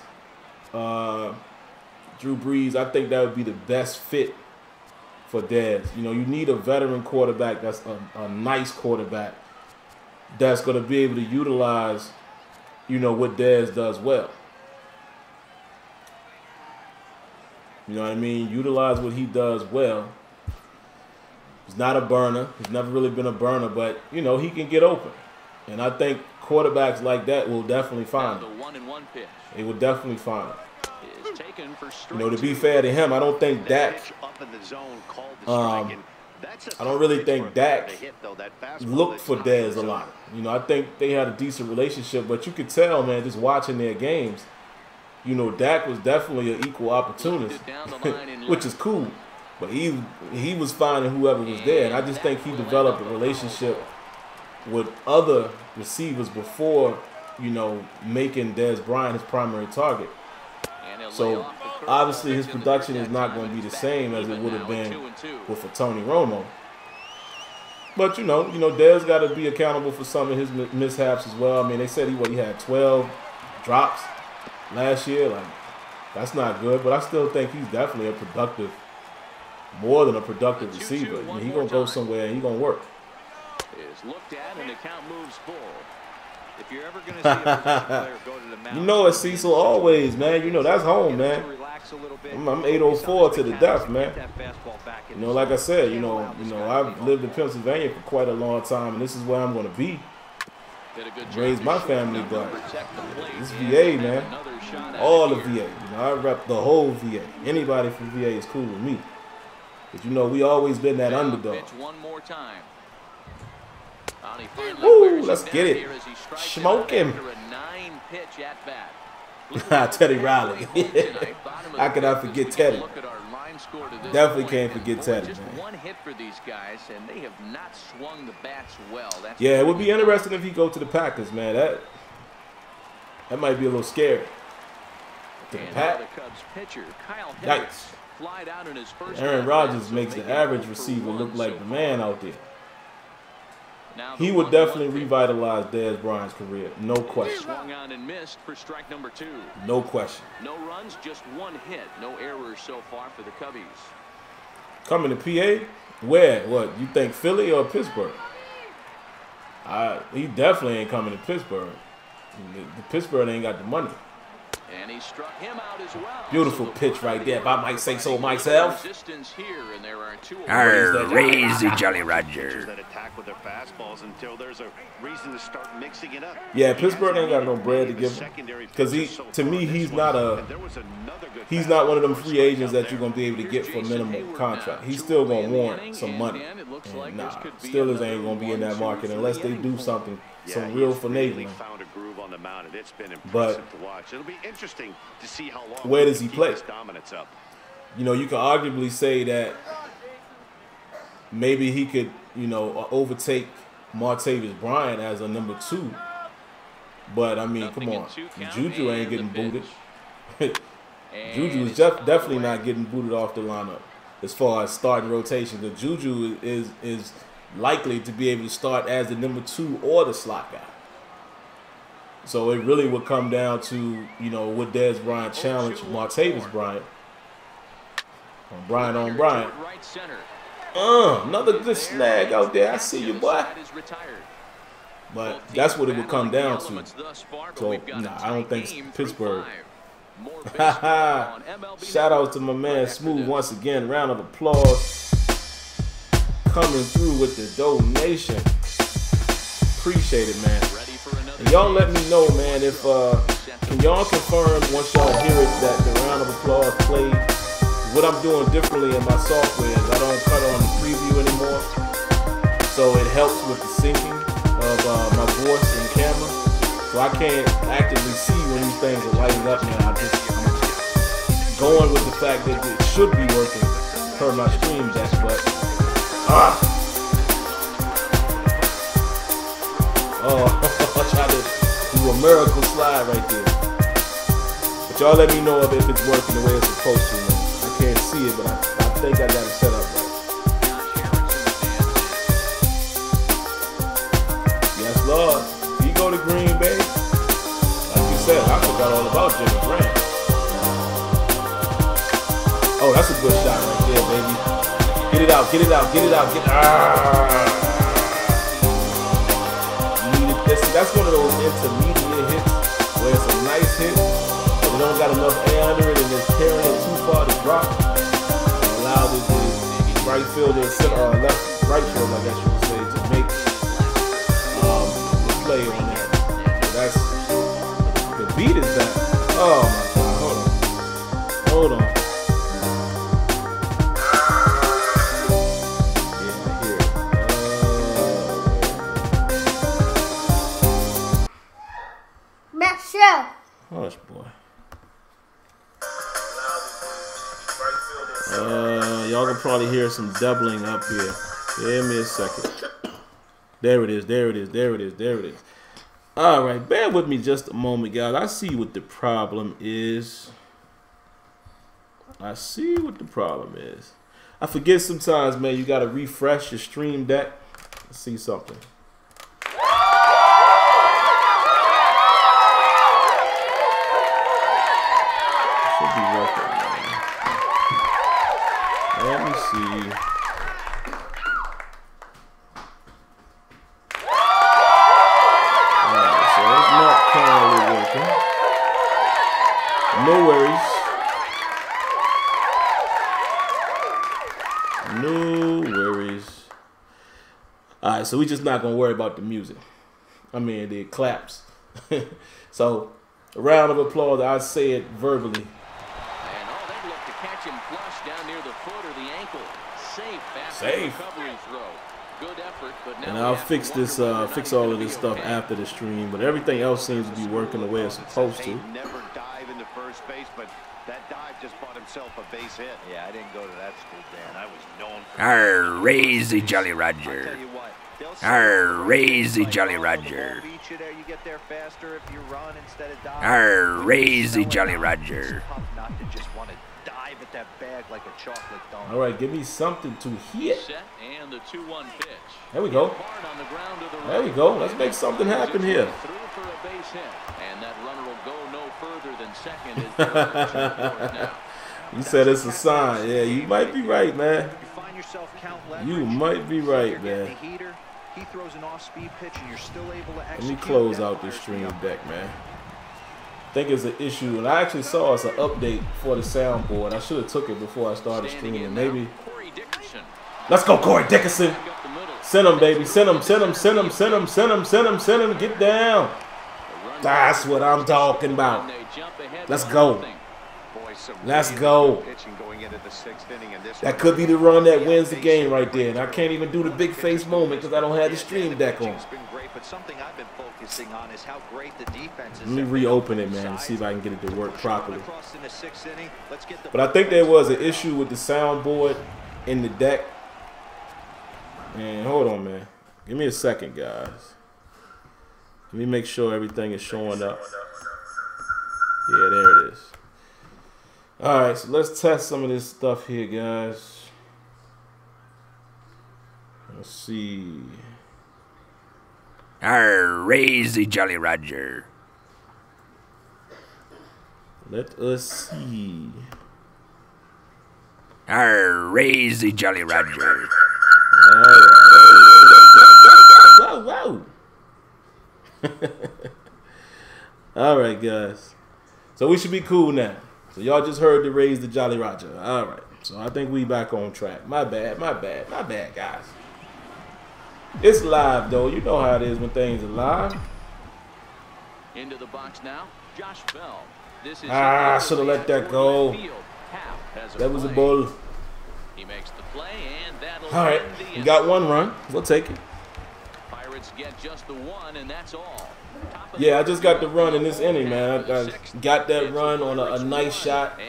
Drew Brees, I think that would be the best fit for Dez. You know, you need a veteran quarterback that's a nice quarterback that's going to be able to utilize, you know, what Dez does well. You know what I mean? Utilize what he does well. He's not a burner. He's never really been a burner, but, you know, he can get open. And I think quarterbacks like that will definitely find him. They will definitely find him. You know, to be fair to him, I don't think Dak, I don't really think Dak looked for Dez a lot. You know, I think they had a decent relationship, but you could tell, man, just watching their games, you know, Dak was definitely an equal opportunist, which is cool. But he was finding whoever was there, and I just think he developed a relationship with other receivers before, you know, making Dez Bryant his primary target. So obviously his production is not going to be the same as it would have been with a Tony Romo. But you know, Dez got to be accountable for some of his mishaps as well. I mean, they said he had 12 drops last year. Like, that's not good, but I still think he's definitely a productive, more than a productive receiver. I mean, he's going to go somewhere and he's going to work. Is looked at and the count moves full. If you're ever going to see a player go to the mound, you know it's Cecil always, man. You know that's home, man. I'm 804 to the death, man. You know, like I said, you know, I've lived in Pennsylvania for quite a long time, and this is where I'm going to be. Raise my family, but it's VA, man. All the VA. You know, I rep the whole VA. Anybody from VA is cool with me. But you know, we always been that underdog. Woo, let's get it. Smoke him. Teddy Riley. How could I forget Teddy? Definitely can't forget Teddy, man. One hit for these guys, and they have not swung the bats well. Yeah, it would be interesting if he go to the Packers, man. That might be a little scary. To the Pack. Yikes. Aaron Rodgers makes the average receiver look like the man out there. He would definitely revitalize Dez Bryant's career, no question. Swung on and missed for strike number 2. No question. No runs, just one hit. No errors so far for the Cubbies. Coming to PA? Where? What? You think Philly or Pittsburgh? He definitely ain't coming to Pittsburgh. The Pittsburgh ain't got the money. And he struck him out as well. Beautiful pitch right there, if I might say so myself. Crazy Jolly Roger. Yeah, Pittsburgh ain't got no bread to give him. Because to me, he's not one of them free agents that you're gonna be able to get for a minimum contract. He's still gonna warrant some money. And nah, Steelers ain't gonna be in that market unless they do something, some real finagling. But where does he play? You know, you can arguably say that maybe he could, you know, overtake Martavis Bryant as a number 2. But I mean, come on, Juju ain't getting booted. Juju is definitely not getting booted off the lineup as far as starting rotation. The Juju is likely to be able to start as the number 2 or the slot guy. So it really would come down to, you know, would Dez Bryant challenge Martavis Bryant? Bryant on Bryant. Another good snag out there. I see you, boy. But that's what it would come down to. So, nah, I don't think Pittsburgh. Shout out to my man Smooth once again. Round of applause. Coming through with the donation. Appreciate it, man. And y'all let me know, man, if can y'all confirm once y'all hear it that the round of applause played? What I'm doing differently in my software is I don't cut on the preview anymore, so it helps with the syncing of my voice and camera. So I can't actively see when these things are lighting up now. I'm going with the fact that it should be working per my stream deck, but I tried to do a miracle slide right there. But y'all let me know if it's working the way it's supposed to, man. I can't see it, but I think I got it set up right. Yes, Lord. He go to Green Bay. Like you said, I forgot all about Jimmy Graham. Oh, that's a good shot right there, baby. Get it out, get it out, get it out, That's one of those intermediate hits where it's a nice hit, but it don't got enough air under it and it's carrying it too far to drop. It allows the right fielder, right fielder, I guess you would say, to make the play on that. That's the beat is that. Oh my God, hold on. Hush, boy. Y'all can probably hear some doubling up here. Give me a second. There it is, there it is, there it is, there it is. All right, bear with me just a moment, guys. I see what the problem is. I forget sometimes, man, you got to refresh your stream deck. Let's see something. Let me see. Alright, so it's not currently working. No worries. No worries. Alright, so we're just not gonna worry about the music. I mean the claps. So a round of applause, I say it verbally. Down near the foot or the ankle. Safe. Recovery throw. Good effort, but now and I'll fix this, fix all of this stuff after the stream. But everything else seems to be working the way it's supposed to. Never dive into first base, but that dive just bought himself a base hit. Yeah, I didn't go to that school, Dan. I was known for. Arr, raise Jolly Roger. Arr, raise Jolly Roger. You get there faster if you run instead of dive. Arr, raise Jolly Roger. Not to just want to dive at that bag like a chocolate donut. All right, give me something to hit. Set and the 2-1 pitch. There we go. There we go. Let's make something happen here. Through for a base hit, and that runner will go no further than second. You said it's a sign. Yeah, you might be right, man. You might be right, man. He throws an off-speed pitch, and you're still able to execute. Let me close out this stream deck, man. I think it's an issue, and I actually saw it's an update for the soundboard. I should have took it before I started streaming. Maybe. Let's go, Corey Dickerson. Send him, baby. Send him. Send him. Send him. Send him. Send him. Send him. Send him. Get down. That's what I'm talking about. Let's go. Let's go. That could be the run that wins the game right there. And I can't even do the big face moment because I don't have the stream deck on. Let me reopen it, man, and see if I can get it to work properly. But I think there was an issue with the soundboard in the deck. And hold on, man. Give me a second, guys. Let me make sure everything is showing up. Yeah, there it is. All right, so let's test some of this stuff here, guys. Let's see. Arr, raise Jolly Roger. Let us see. Arr, raise Jolly Roger. All right. Whoa, whoa. All right, guys. So we should be cool now. So y'all just heard the raise the Jolly Roger. All right. So I think we back on track. My bad, guys. It's live, though. You know how it is when things are live. Into the box now, Josh Bell. This is I should have let that go. That was a ball. He makes the play, and that'll all right. We got one run. We'll take it. Pirates get just the one, and that's all. Yeah, I just got the run in this inning, man. I got that run on a nice shot.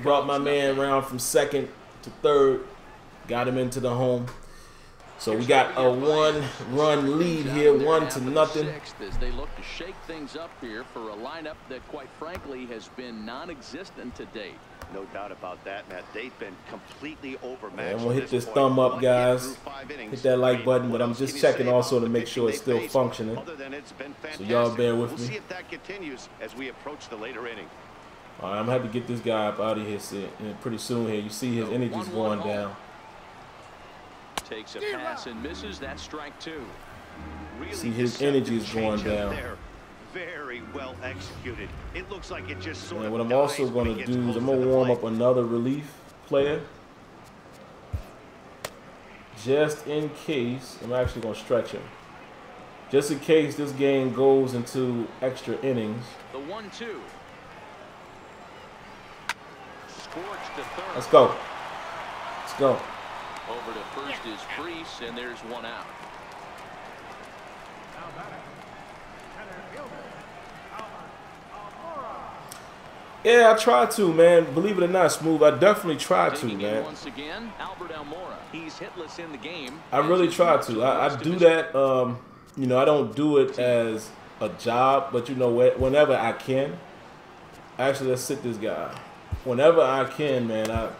Brought my man around from second to third. Got him into the home. So we got a one-run lead here, 1-0. As they look to shake things up here for a lineup that, quite frankly, has been non-existent to date. No doubt about that, Matt. They've been completely overmatched. I'm gonna hit this thumb up, guys. Hit that like button, but I'm just checking also to make sure it's still functioning. So y'all bear with me. We'll see if that continues as we approach the later inning. All right, I'm gonna have to get this guy up out of here pretty soon. Here, you see his energy's going down. Takes a pass and misses. That strike 2. Really see his energy is going down. There. Very well executed. It looks like it just sort and of what I'm also going to do is I'm going to warm up another relief player. Just in case. I'm actually going to stretch him. Just in case this game goes into extra innings. The 1-2. Scorched to third. Let's go. Let's go. Over to first is Freese, and there's 1 out. Yeah, I try to, man. Believe it or not, Smooth, I definitely try to, man. Once again, Albert Almora. He's hitless in the game. I really try to. I do that, you know, I don't do it as a job, but, you know, whenever I can. Actually, let's sit this guy. Whenever I can, man, I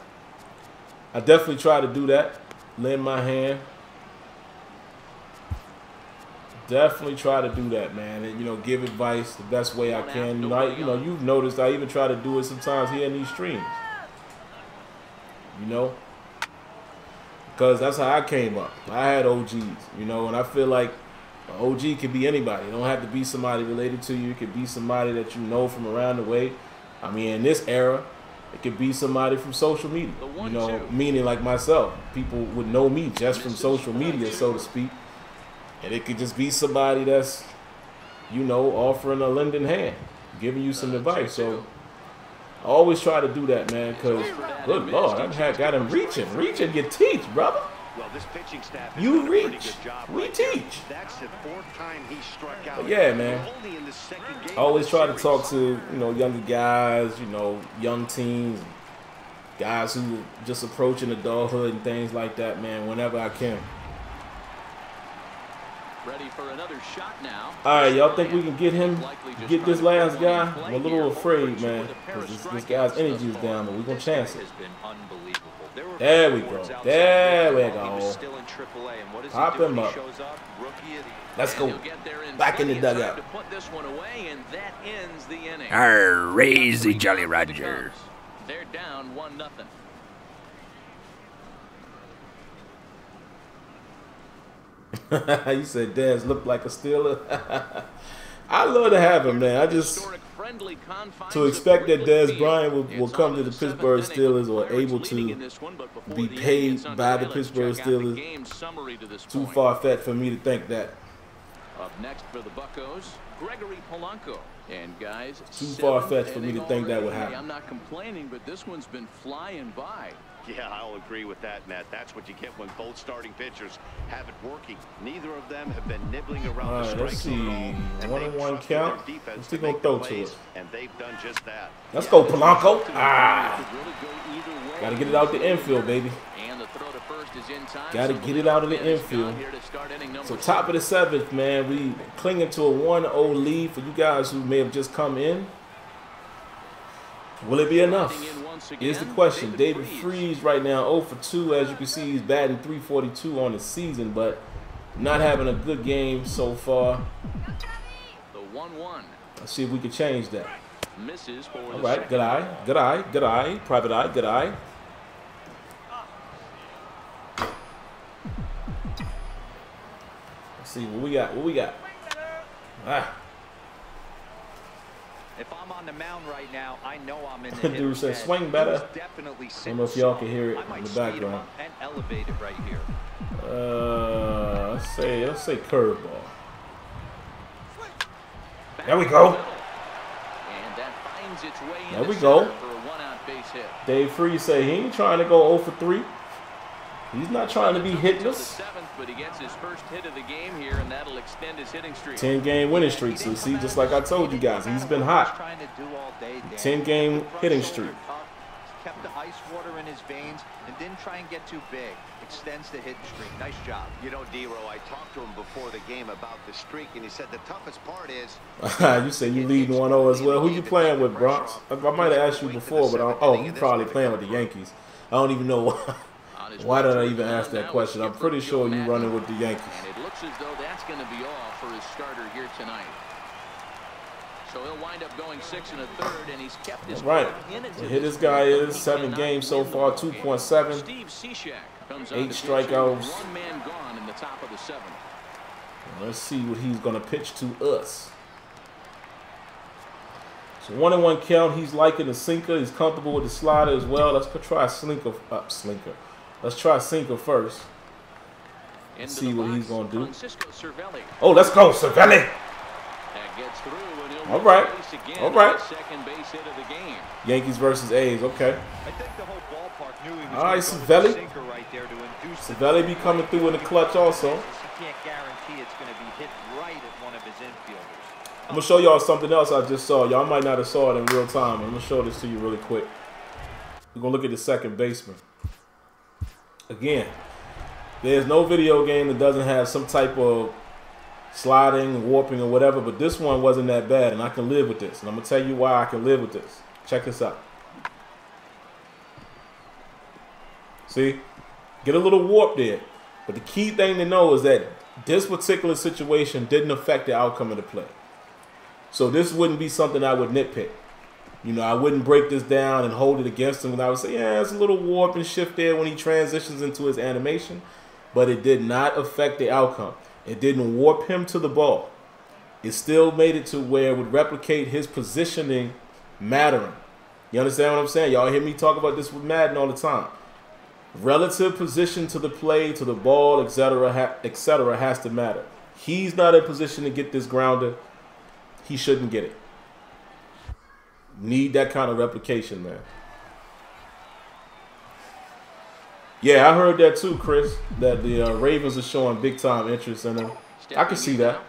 definitely try to do that. Lend my hand. Definitely try to do that, man, and, you know, give advice the best way I can. You know, you've noticed I even try to do it sometimes here in these streams. You know, because that's how I came up. I had OGs, you know, and I feel like an OG could be anybody. It don't have to be somebody related to you. It could be somebody that you know from around the way. I mean, in this era, it could be somebody from social media. You know, meaning like myself. People would know me just from social media, so to speak. And it could just be somebody that's, you know, offering a lending hand, giving you some advice. So I always try to do that, man, because, good Lord, I've got him reaching. Reaching, you teach, brother. Well, this pitching staff you reach. We teach. That's the 4th time he struck out. But yeah, man. I always try to talk to, you know, younger guys, you know, young teens, guys who are just approaching adulthood and things like that, man, whenever I can. Ready for another shot now. All right, y'all think we can get him, get this last guy? I'm a little afraid, man, because this guy's energy is down, but we're going to chance it. There we go. There we go. Pop him up. Let's go. Back in the dugout. Raise Jolly Roger. They're down 1-0. You said Dez looked like a Steeler. I love to have him, man. I just to expect that Dez Bryant will come to the Pittsburgh Steelers or able to be paid by the Pittsburgh Steelers. Too far-fetched for me to think that. Up next for the Buccos, Gregory Polanco. And guys, too far-fetched for me to think that would happen. I'm not complaining, but this one's been flying by. Yeah, I'll agree with that, Matt. That's what you get when both starting pitchers have it working. Neither of them have been nibbling around the strike zone at all. 1-1 count. What's he gonna throw to us? And they've done just that. Let's go, Polanco. Gotta get it out the infield, baby. Gotta get it out of the infield. So top of the 7th, man. We clinging to a 1-0 lead. For you guys who may have just come in, will it be enough? Here's the question. David Freese right now 0 for 2. As you can see, he's batting .342 on the season, but not having a good game so far. The 1-1. Let's see if we can change that. Misses for all right, good eye, good eye, good eye, private eye, good eye. Let's see what we got. What we got? Ah. If I'm on the mound right now, I know I'm in the dude said swing better. I don't know if y'all can hear it in the background. And elevate it right here. Let's say curveball. There we go. And that finds its way there we go. For a 1-out base hit. Dave Freese say he ain't trying to go 0 for 3. He's not trying to be hitless. But he gets his first hit of the game here, and that'll extend his hitting streak. 10-game winning streak. So see, just like I told you guys, he's been hot. 10-game hitting streak. kept the ice water in his veins and didn't try and get too big. Extends the hitting streak. Nice job. You know, D-Row, I talked to him before the game about the streak, and he said the toughest part is... You say you leading 1-0 as well. Who you playing with, Bronx? I might have asked you before, but you probably playing with the Yankees. I don't even know why. Why did I even ask that question? I'm pretty sure you running with the Yankees. And it looks as though that's going to be all for his starter here tonight. So he'll wind up going 6 1/3, and he's kept his right. Here this guy is 7 games so far, 2.7, 8 strikeouts. 1 man gone in the top of the 7th. Let's see what he's gonna pitch to us. So 1-1 count. He's liking the sinker. He's comfortable with the slider as well. Let's try slinker. Let's try sinker first. Let's see what he's gonna do. Oh, let's go, Cervelli. All right. All right. Yankees versus A's. Okay. I think the whole ballpark knew he was all right, Cervelli. Cervelli be coming through in the clutch also. You can't guarantee it's going to be hit right at one of his infielders. I'm going to show y'all something else I just saw. Y'all might not have saw it in real time. I'm going to show this to you really quick. We're going to look at the second baseman. Again, there's no video game that doesn't have some type of sliding, warping, or whatever, but this one wasn't that bad, and I can live with this. And I'm going to tell you why I can live with this. Check this out. See? Get a little warp there. But the key thing to know is that this particular situation didn't affect the outcome of the play. So this wouldn't be something I would nitpick. You know, I wouldn't break this down and hold it against him, and I would say, yeah, it's a little warp and shift there when he transitions into his animation. But it did not affect the outcome. It didn't warp him to the ball. It still made it to where it would replicate his positioning mattering. You understand what I'm saying? Y'all hear me talk about this with Madden all the time. Relative position to the play, to the ball, etc., has to matter. He's not in position to get this grounder. He shouldn't get it. Need that kind of replication, man. Yeah, I heard that too, Chris, that the Ravens are showing big-time interest in him. I can see that.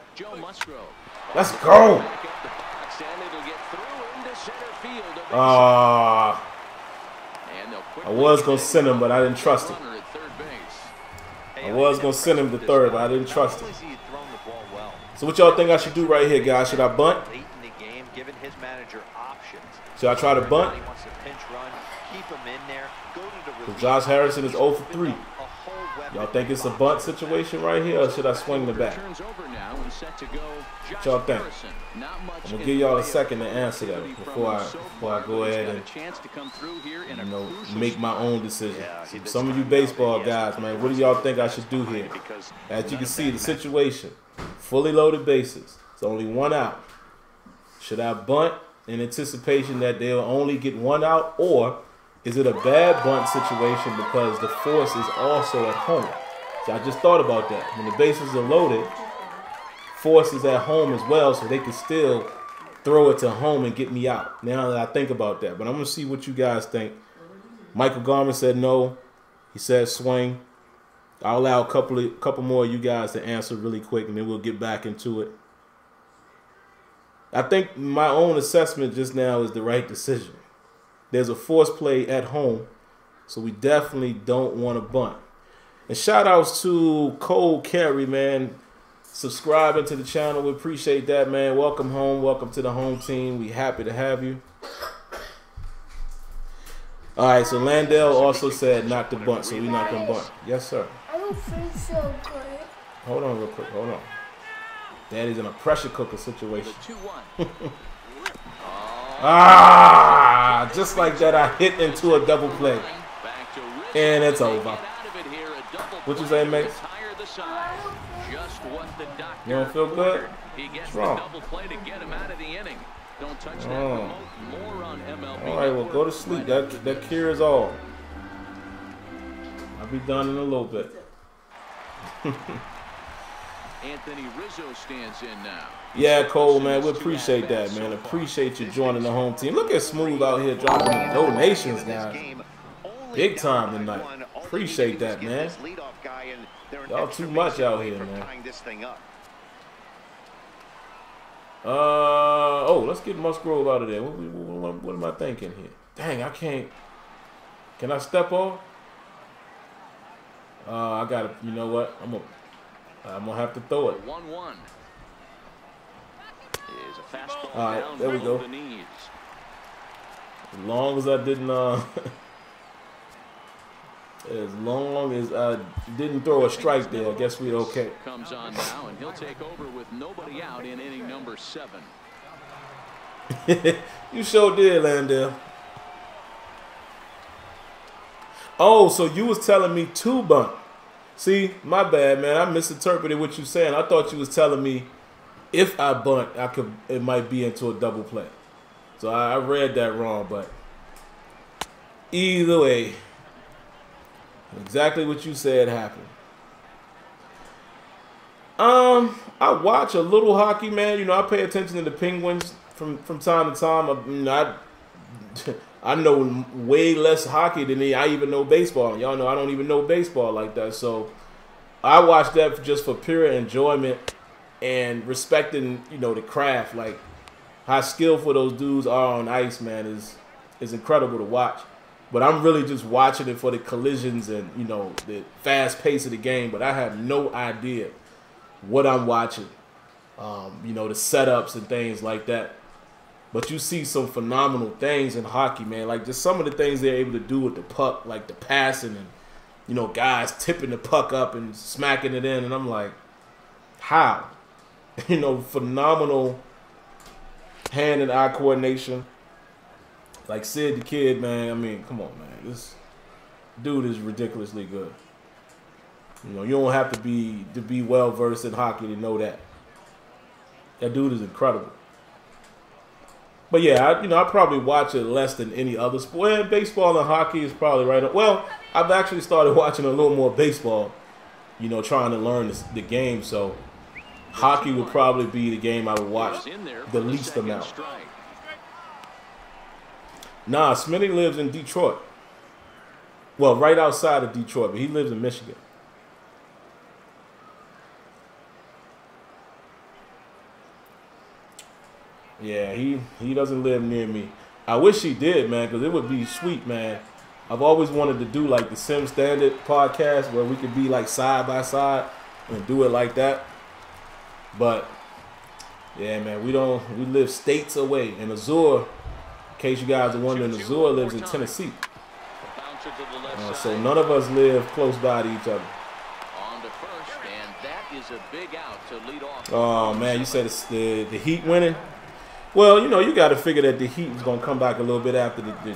Let's go. I was going to send him, but I didn't trust him. I was going to send him to third, but I didn't trust him. So what y'all think I should do right here, guys? Should I bunt? Should I try to bunt? Because Josh Harrison is 0 for 3. Y'all think it's a bunt situation right here, or should I swing the bat? What y'all think? I'm going to give y'all a second to answer that before I go ahead and make my own decision. Some of you baseball guys, man, what do y'all think I should do here? As you can see, the situation, fully loaded bases. It's only 1 out. Should I bunt in anticipation that they'll only get 1 out, or is it a bad bunt situation because the force is also at home? So I just thought about that. When the bases are loaded, force is at home as well, so they can still throw it to home and get me out. Now that I think about that. But I'm going to see what you guys think. Michael Garman said no. He said swing. I'll allow a couple more of you guys to answer really quick, and then we'll get back into it. I think my own assessment just now is the right decision. There's a force play at home, so we definitely don't want to bunt. And shout outs to Cole Carey, man. Subscribing to the channel. We appreciate that, man. Welcome home. Welcome to the home team. We happy to have you. All right, so Landell also said not to bunt, so we're not going to bunt. Yes, sir. I don't think so, good. Hold on real quick. Hold on. Daddy's in a pressure cooker situation. Just like that, I hit into a double play. And it's over. What you say, mate? You don't feel good? What's wrong? All right, well, go to sleep. That cures all. I'll be done in a little bit. Anthony Rizzo stands in now. Yeah, Cole, man, we appreciate that, man. Appreciate you joining the home team. Look at Smooth out here dropping the donations, guys. Big time tonight. Appreciate that, man. Y'all too much out here, man. Oh, let's get Musgrove out of there. What am I thinking here? Dang, I can't. Can I step off? I got to, you know what? I'm gonna have to throw it. 1-1. Is a fastball All right, down there we below go. the knees. As long as I didn't, as long as I didn't throw a strike there, I guess we're okay. Comes on now, and he'll take over with nobody out in inning number 7. You sure did, Landell. Oh, so you was telling me to bunt. See, my bad, man. I misinterpreted what you saying. I thought you was telling me if I bunt, it might be into a double play. So I read that wrong, but either way, exactly what you said happened. I watch a little hockey, man. You know, I pay attention to the Penguins from time to time. I know way less hockey than I even know baseball. Y'all know I don't even know baseball like that. So I watch that just for pure enjoyment and respecting, you know, the craft. Like how skillful those dudes are on ice, man, is incredible to watch. But I'm really just watching it for the collisions and, you know, the fast pace of the game. But I have no idea what I'm watching. You know, the setups and things like that. But you see some phenomenal things in hockey, man. Like just some of the things they're able to do with the puck, like the passing and, you know, guys tipping the puck up and smacking it in. And I'm like, how? You know, phenomenal hand and eye coordination. Like Sid the Kid, man. I mean, come on, man. This dude is ridiculously good. You know, you don't have to be well versed in hockey to know that. That dude is incredible. But yeah, I probably watch it less than any other sport. Well, baseball and hockey is probably right up. Well, I've actually started watching a little more baseball, you know, trying to learn the game. So hockey would probably be the game I would watch the least amount. Nah, Smitty lives in Detroit. Well, right outside of Detroit, but he lives in Michigan. Yeah, he doesn't live near me. I wish he did, man, because it would be sweet, man. I've always wanted to do like the Sim Standard podcast where we could be like side by side and do it like that. But yeah, man, we live states away. And Azure, in case you guys are wondering, Azure lives in Tennessee. So none of us live close by to each other. On to first, and that is a big out to lead off. Oh man, you said it's the Heat winning. Well, you know, you got to figure that the Heat is going to come back a little bit after the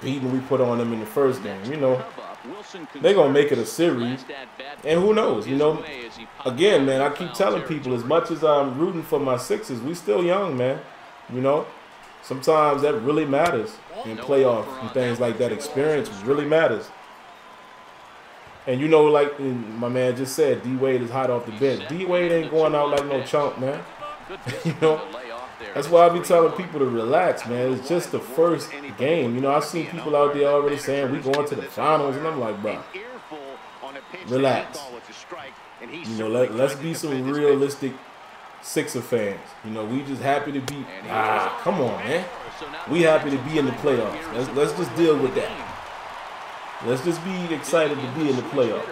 beating we put on them in the first game. You know, they're going to make it a series. And who knows, you know. Again, man, I keep telling people, as much as I'm rooting for my Sixers, we still young, man. You know, sometimes that really matters in playoffs and things like that. Experience really matters. And, you know, like my man just said, D-Wade is hot off the bench. D-Wade ain't going out like no chump, man. You know. That's why I be telling people to relax, man. It's just the first game. You know, I've seen people out there already saying we going to the finals, and I'm like, bro, relax. You know, let's be some realistic Sixer fans. You know, we just happy to be. Come on, man. We happy to be in the playoffs. Let's just deal with that. Let's just be excited to be in the playoffs.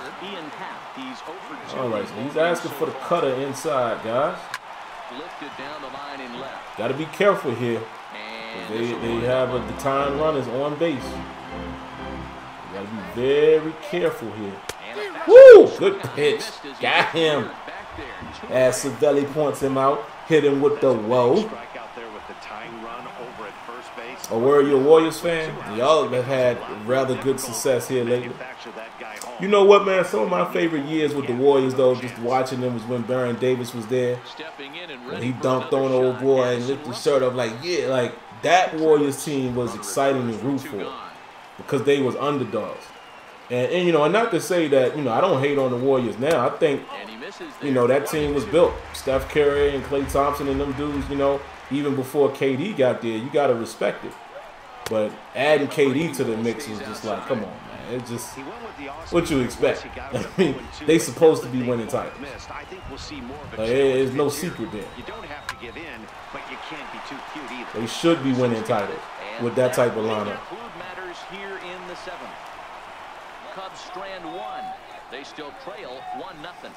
All right, so he's asking for the cutter inside, guys. Lifted down the line in left. Got to be careful here. They have the time runners on base. Got to be very careful here. Woo! Good pitch. Got him. As Savelli points him out. Hit him with the whoa. Or were you a Warriors fan? Y'all have had rather good success here lately. You know what, man? Some of my favorite years with the Warriors, though, just watching them was when Baron Davis was there. When he dunked on old boy and lifted his shirt up like, yeah, like that Warriors team was exciting to root for because they was underdogs. And you know, and not to say that, you know, I don't hate on the Warriors now. I think, you know, that team was built. Steph Curry and Klay Thompson and them dudes, you know, even before KD got there, you got to respect it. But adding KD to the mix was just like, come on, man. It's just what you expect. I mean, they supposed to be winning titles. There's no secret there. They should be winning titles with that type of lineup. here in the 7th. Cubs strand one. They still trail 1-0.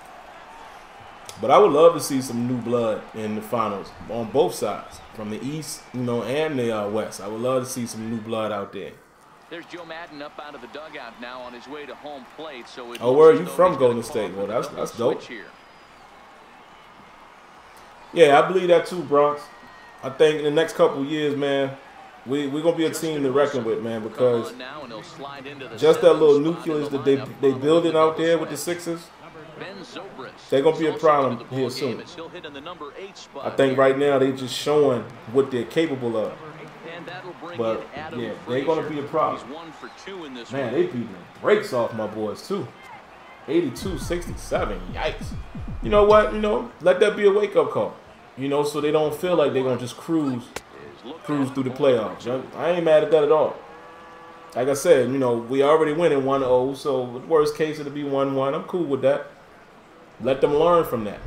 But I would love to see some new blood in the finals on both sides, from the East, and the West. I would love to see some new blood out there. There's Joe Madden up out of the dugout now on his way to home plate. So oh, where are you from, Golden State? Well, that's dope. Here. Yeah, I believe that too, Bronx. I think in the next couple of years, man, we're going to be a team to reckon with, man, because just that little nucleus that they building out there with the Sixers, they're going to be a problem here soon. I think right now they're just showing what they're capable of. But, yeah, they're going to be a problem. Man, they beating the brakes off my boys, too. 82-67. Yikes. You know what? Let that be a wake-up call. So they don't feel like they're going to just cruise through the playoffs. I ain't mad at that at all. Like I said, we already winning 1-0, so worst case it'll be 1-1. I'm cool with that. Let them learn from that.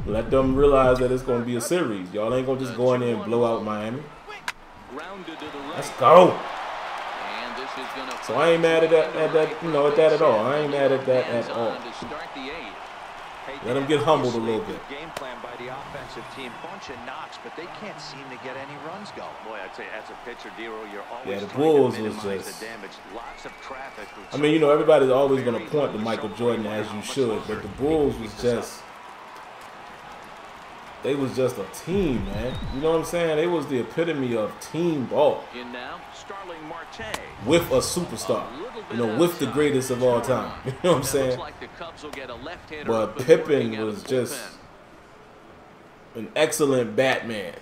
Let them realize that it's going to be a series. Y'all ain't going to just go in there and blow out Miami. Let's go. So I ain't mad at that at all. I ain't mad at that at all. Let them get humbled a little bit. Game plan by the offensive team, bunch of knocks, but they can't seem to get any runs going. Boy, I'd say as a pitcher, Dero, you're always the Bulls was just. Lots of traffic. I mean, everybody's always going to point to Michael Jordan, as you should, but the Bulls was just. They was just a team, man. You know what I'm saying? They was the epitome of team ball. With a superstar. With the greatest of all time. You know what I'm saying? But Pippen was just an excellent Batman.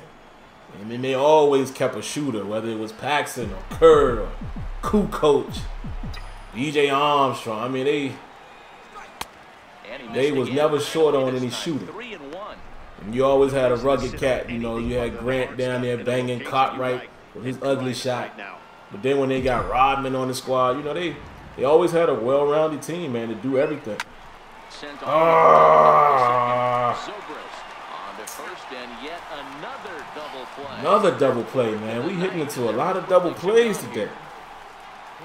I mean, they always kept a shooter, whether it was Paxson or Kerr or Kukoc, E.J. Armstrong. I mean, they was never short on any shooting. And you always had a rugged cat. You had Grant down there banging Cartwright with his ugly shot. But then when they got Rodman on the squad, they always had a well-rounded team, man, to do everything. Another double play, man. We hitting into a lot of double plays today.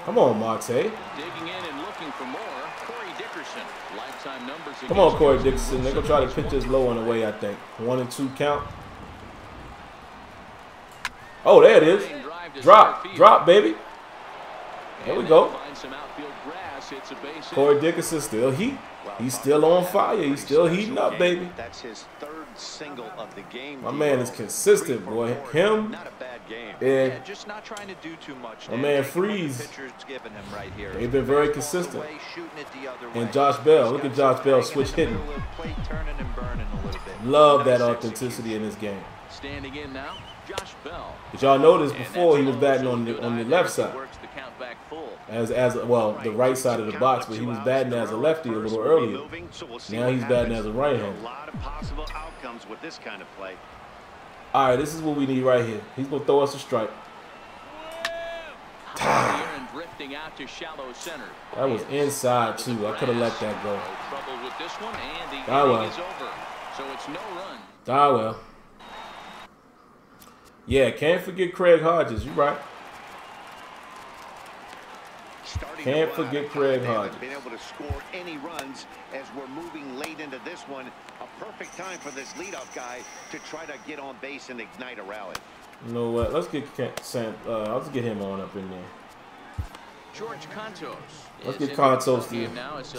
Come on, Marte. Digging in and looking for more. Corey Dickerson. Lifetime numbers. Come on, Corey Dickerson. They're going to try to pitch this low on the way, I think. 1 and 2 count. Oh, there it is. Drop, baby. There we go. Corey Dickerson still heat. He's still on fire. He's still heating up, baby. That's his 3rd single of the game. My man is consistent, boy. Him and just not trying to do too much. My man Freeze. Right here. They've been very consistent. And Josh Bell. Look at Josh Bell switch hitting. Love that authenticity in this game. Standing in now, Josh Bell. But y'all noticed before he was batting on the left side. As the right side of the box, but he was batting as a lefty a little earlier. Now he's batting as a right-hander. A lot of possible outcomes with this kind of play. All right, this is what we need right here. He's gonna throw us a strike. That was inside too. I could have let that go. Ah well. Ah well. Yeah, can't forget Craig Hodges. You right. Can't forget Craig Hodges. Been able to score any runs as we're moving late into this one. A perfect time for this leadoff guy to try to get on base and ignite a rally. You know what? Let's get let's get him on up in there. George Contos. Let's get Contos to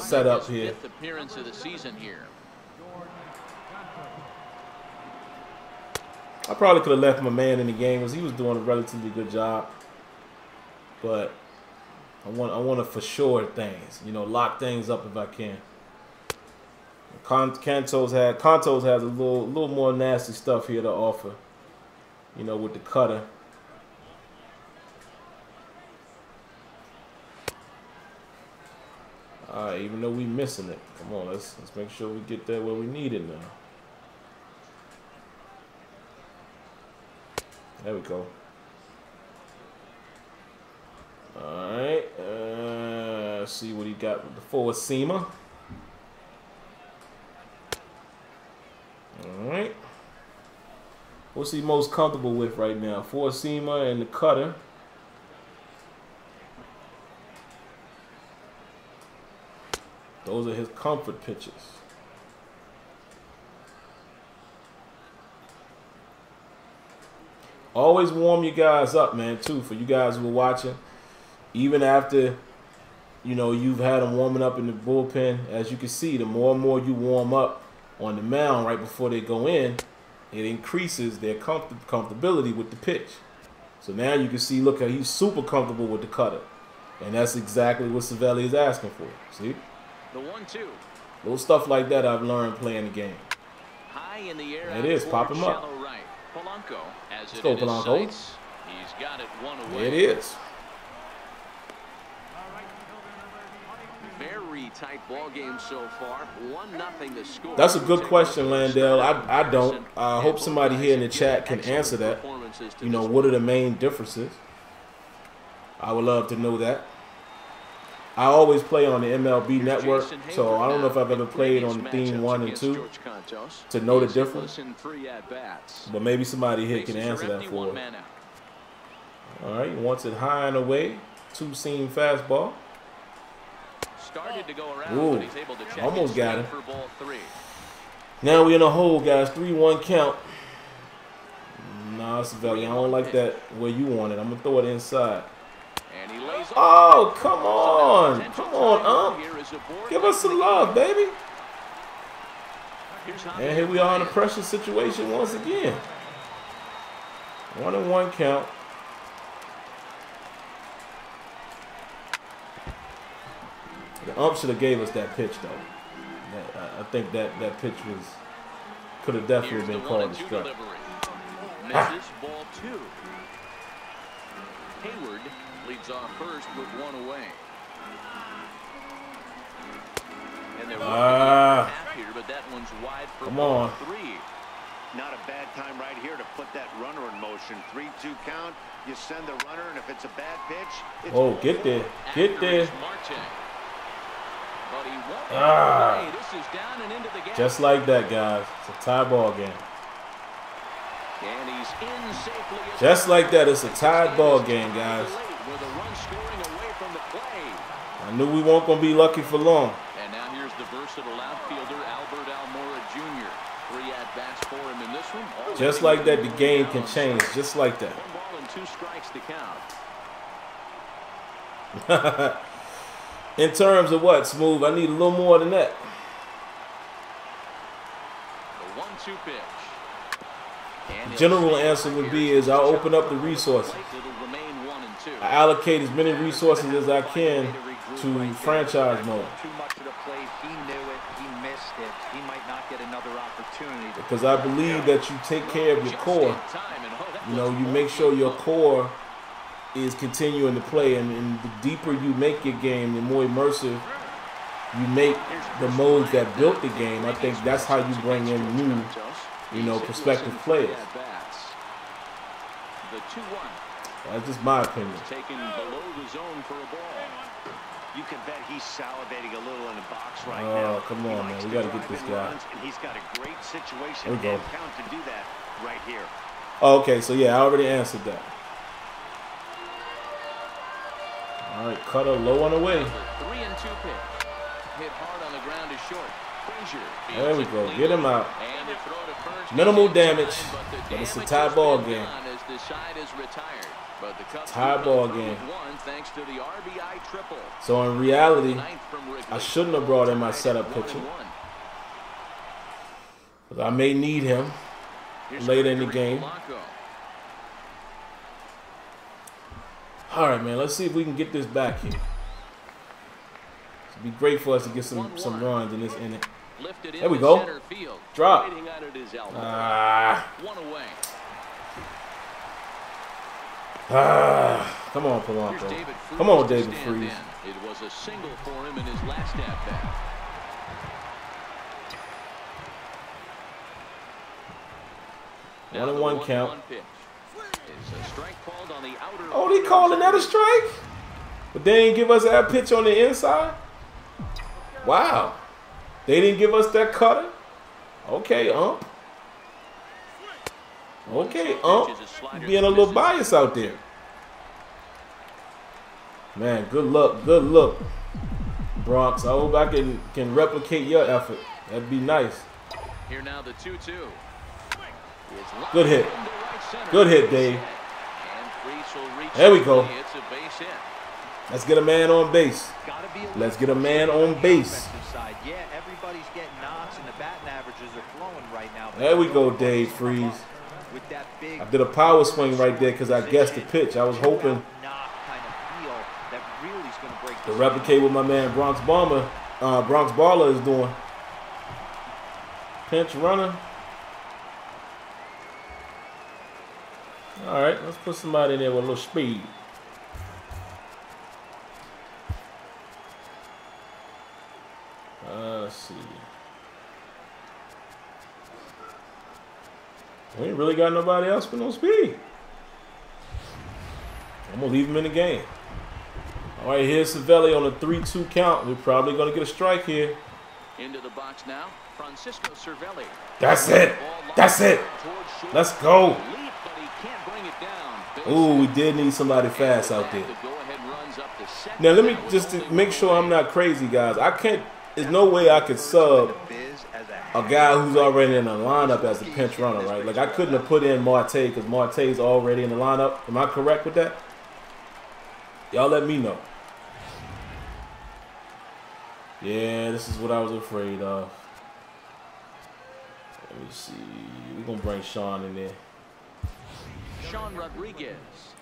set up here. 5th appearance of the season here. I probably could have left my man in the game because he was doing a relatively good job. But I want to for sure things, lock things up if I can. Contos has a little more nasty stuff here to offer, with the cutter. All right, even though we missing it, come on, let's make sure we get that where we need it now. There we go. All right, let's see what he got with the four-seamer. All right. What's he most comfortable with right now? Four-seamer and the cutter. Those are his comfort pitches. Always warm you guys up, man, too, for you guys who are watching. Even after, you know, you've had them warming up in the bullpen, as you can see, the more and more you warm up on the mound right before they go in, it increases their comfortability with the pitch. So now you can see, look how he's super comfortable with the cutter. And that's exactly what Cervelli is asking for. See? The 1-2. Little stuff like that I've learned playing the game. High in the air. It is. Pop him up. Right. Polanco has Let's it go, in his Polanco. sights. He's got it one away. There it is. Very tight ball game so far. 1-0 the score. That's a good question, Landell. I don't. I hope somebody here in the chat can answer that. You know, what are the main differences? I would love to know that. I always play on the MLB network, so I don't know if I've ever played on theme 1 and 2 to know the difference. But maybe somebody here can answer that for us. All right, he wants it high and away. 2-seam fastball. Started to go around, Ooh, but he's able to check almost got him. for ball 3. Now we're in a hole, guys. 3-1 count. Nah, Cervelli, I don't like that where you want it. I'm going to throw it inside. And he lays Oh, come on. Come on, give us some love, baby. And here we are in a pressure situation once again. 1-1 count. The ump should have gave us that pitch, though. I think that pitch could have definitely been called a strike. Misses ball 2. Hayward leads off first with 1 away. And they're half here, but that one's wide for ball 3. Not a bad time right here to put that runner in motion. 3-2 count. You send the runner, and if it's a bad pitch, it's get there. Get there. But he won't play. This is down and into the game. Just like that, guys. It's a tie ball game. And he's in safely. Just like that, it's a tied ball game, guys. With a run scoring away from the play. I knew we weren't going to be lucky for long. And now here's the versatile outfielder, Albert Almora Jr. 3 at-bats for him in this one. Just like that, the game can change. Just like that. 1 ball and 2 strikes to count. In terms of what, Smooth? I need a little more than that. The 1-2 pitch. General answer would be is I'll open up the resources. I allocate as many resources as I can to franchise mode. Too much of the plate. He knew it. He missed it. He might not get another opportunity. Because I believe that you take care of your core. You know, you make sure your core is continuing to play, and the deeper you make your game, the more immersive you make the modes that built the game. I think that's how you bring in new, you know, prospective players. The 2-1. That's just my opinion. Taken below the zone for a ball. You can bet he's salivating a little in the box right now. Oh, come on, man. We got to get this guy. And he's got a great situation There we go. and count to do that right here. Oh, okay, so yeah, I already answered that. All right, cutter low on the way. 3-2 pitch. Hit hard on the ground is short. Frazier. There we go. Get him out. And the throw to first. Minimal damage, but it's a tie ball game. As the side is retired. But the Cubs Tie ball game. thanks to the RBI triple. So in reality, I shouldn't have brought in my setup pitcher. I may need him later in the game. All right, man. Let's see if we can get this back here. It'd be great for us to get some runs in this inning. There we go. Drop. One away. Come on, Polanco. Come on, David Freese. It was a single for him in his last at-bat. Now 1-1 count. Oh, they calling that a strike? But they didn't give us that pitch on the inside? Wow. They didn't give us that cutter? Okay, ump. Okay, ump. Being a little biased out there. Man, good luck. Good luck. Bronx. I hope I can replicate your effort. That'd be nice. Here now the 2-2. Good hit. Good hit, Dave. There we go. Let's get a man on base. Let's get a man on base. Yeah, everybody's getting knocks and the batting averages are flowing right now. There we go, Dave Freeze. I did a power swing right there because I guessed the pitch. I was hoping to replicate what my man Bronx Baller is doing. Pinch runner. All right, let's put somebody in there with a little speed. Let's see. We ain't really got nobody else with no speed. I'm going to leave him in the game. All right, here's Cervelli on a 3-2 count. We're probably going to get a strike here. Into the box now, Francisco Cervelli. That's it. That's it. Let's go. Ooh, we did need somebody fast out there. Now, let me just make sure I'm not crazy, guys. I can't. There's no way I could sub a guy who's already in the lineup as a pinch runner, right? Like, I couldn't have put in Marte because Marte's already in the lineup. Am I correct with that? Y'all let me know. Yeah, this is what I was afraid of. Let me see. We're going to bring Sean in there. Sean Rodriguez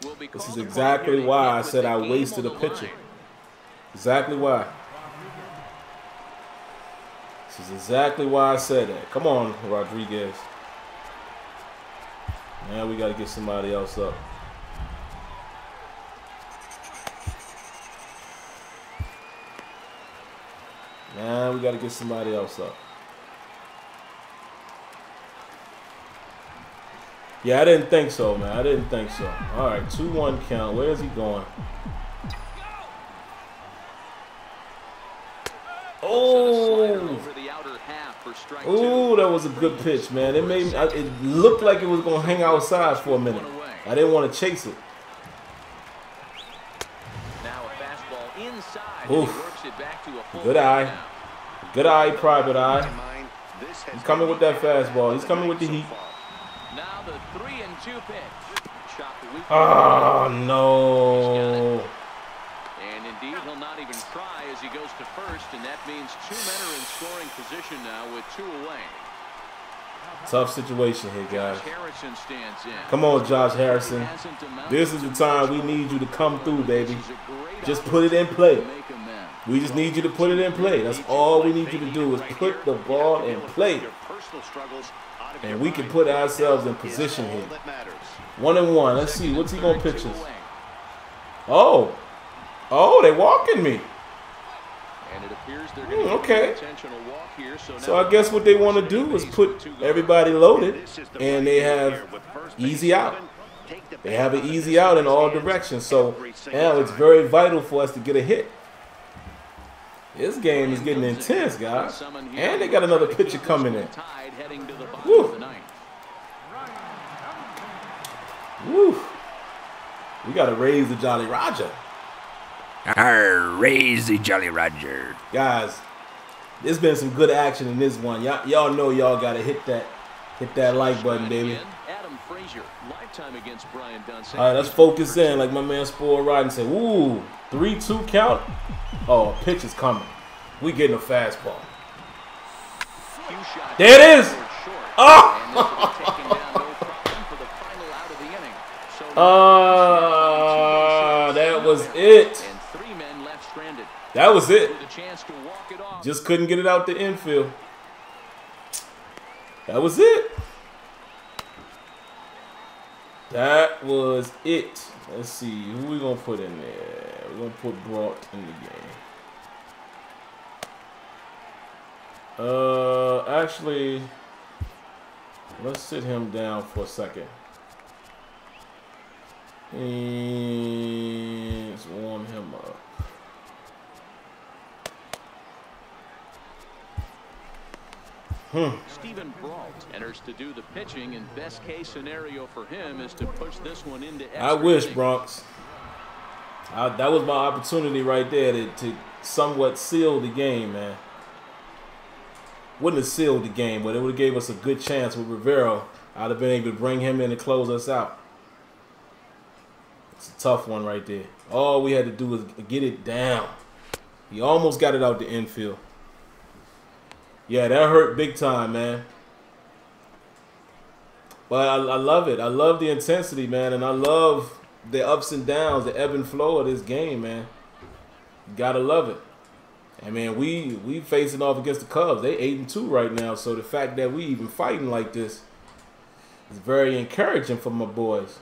will be this is exactly why I said I wasted a pitcher. Exactly why. This is exactly why I said that. Come on, Rodriguez. Now we got to get somebody else up. Now we got to get somebody else up. Yeah, I didn't think so, man. I didn't think so. All right, 2-1 count. Where is he going? Oh! Ooh, that was a good pitch, man. It made me, it looked like it was gonna hang outside for a minute. I didn't want to chase it. Now a fastball inside. Oof. Good eye. Good eye, private eye. He's coming with that fastball. He's coming with the heat. Now the 3-2 pitch. Oh no. And indeed, he'll not even try as he goes to first, and that means 2 men are in scoring position now with 2 away. Tough situation here, guys. Harrison stands in. Come on, Josh Harrison. This is the time we need you to come through, baby. Just put it in play. We just need you to put it in play. That's all we need you to do is put the ball in play. And we can put ourselves in position here. 1-1. Let's see. What's he going to pitch us? Oh. Oh, they're walking me. And it appears they're going to okay. intentional walk here, so I guess what they want to do is put everybody loaded, and they have easy out. They have an easy out in all directions. So now it's very vital for us to get a hit. This game is getting intense, guys. And they got another pitcher coming in. Woo. Woo. We got to raise the Jolly Roger. Raise the Jolly Roger. Guys, there's been some good action in this one. Y'all know y'all got to hit that like button, baby. All right, let's focus in like my man Spoil Rod and say, ooh, 3-2 count. Oh, pitch is coming. We getting a fastball. There it is. Oh! That was it. That was it. Just couldn't get it out the infield. That was it. That was it. Let's see. Who we going to put in there? We're going to put Brock in the game. Actually, let's sit him down for a second. And let's warm him up. Stephen Brault enters to do the pitching, and best case scenario for him is to push this one into extra I wish, innings. Bronx. That was my opportunity right there to somewhat sealed the game, man. Wouldn't have sealed the game, but it would have gave us a good chance with Rivero. I'd have been able to bring him in and close us out. It's a tough one right there. All we had to do was get it down. He almost got it out the infield. Yeah, that hurt big time, man. But I love it. I love the intensity, man, and I love the ups and downs, the ebb and flow of this game, man. You gotta love it. I mean, we facing off against the Cubs. They 8-2 right now, so the fact that we even fighting like this is very encouraging for my boys.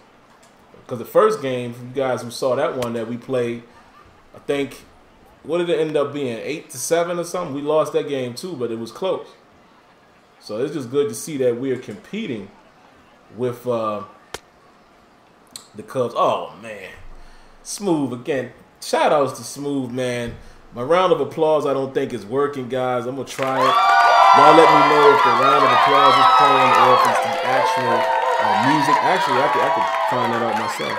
Because the first game, for you guys who saw that one that we played, I think, what did it end up being, 8-7 or something? We lost that game too, but it was close. So it's just good to see that we're competing with the Cubs. Oh, man. Smooth again. Shout outs to Smooth, man. My round of applause I don't think is working, guys. I'm going to try it. Y'all let me know if the round of applause is playing or if it's the actual music. Actually, I could find that out myself.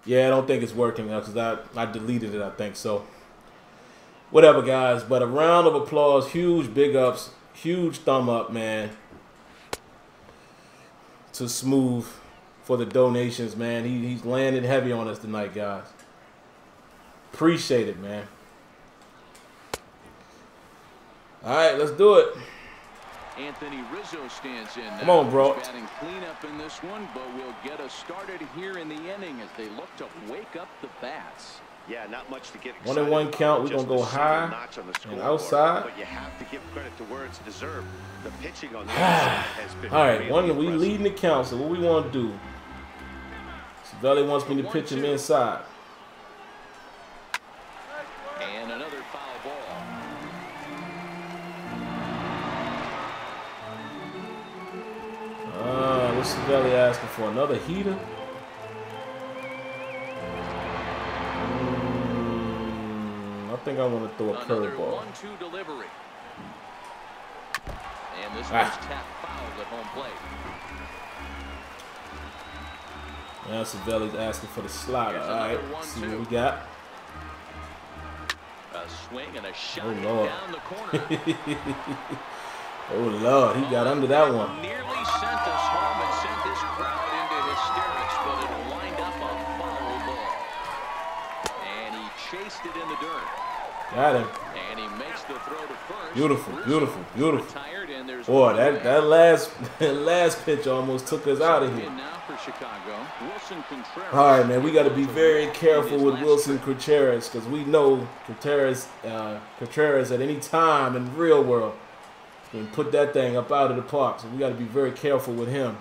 Yeah, I don't think it's working now because I deleted it, I think. So, whatever, guys. But a round of applause, huge big ups, huge thumb up, man, to Smooth for the donations, man. He's landing heavy on us tonight, guys. Appreciate it, man. All right, let's do it. Anthony Rizzo stands in. Come on, bro. Batting cleanup in this one, but we'll get us started here in the inning as they look to wake up the bats. Yeah, not much to get excited 1-1 count. We're gonna go high and outside. But you have to give credit to where it's deserved. The pitching on the inside has been all right, really we leading the count. So what we want to do? Valley wants me to pitch him inside. And another foul ball. What's Valley asking for? Another heater? I think I want to throw a curveball. 1-2 delivery. And this one's tapped foul at home plate. Now Savelli's asking for the slider. All right, see what we got. A swing and a shot down the corner. Oh, Lord, he got under that one. Nearly sent us home and sent this crowd into hysterics, but it lined up a foul ball. And he chased it in the dirt. Got him. And he makes the throw to first. Beautiful, beautiful, beautiful. Retired, and there's boy, that last pitch almost took us out of here. Now for Chicago, Wilson Contreras. All right, man, we got to be very careful with Wilson Contreras because we know Contreras at any time in the real world can put that thing up out of the park. So we got to be very careful with him.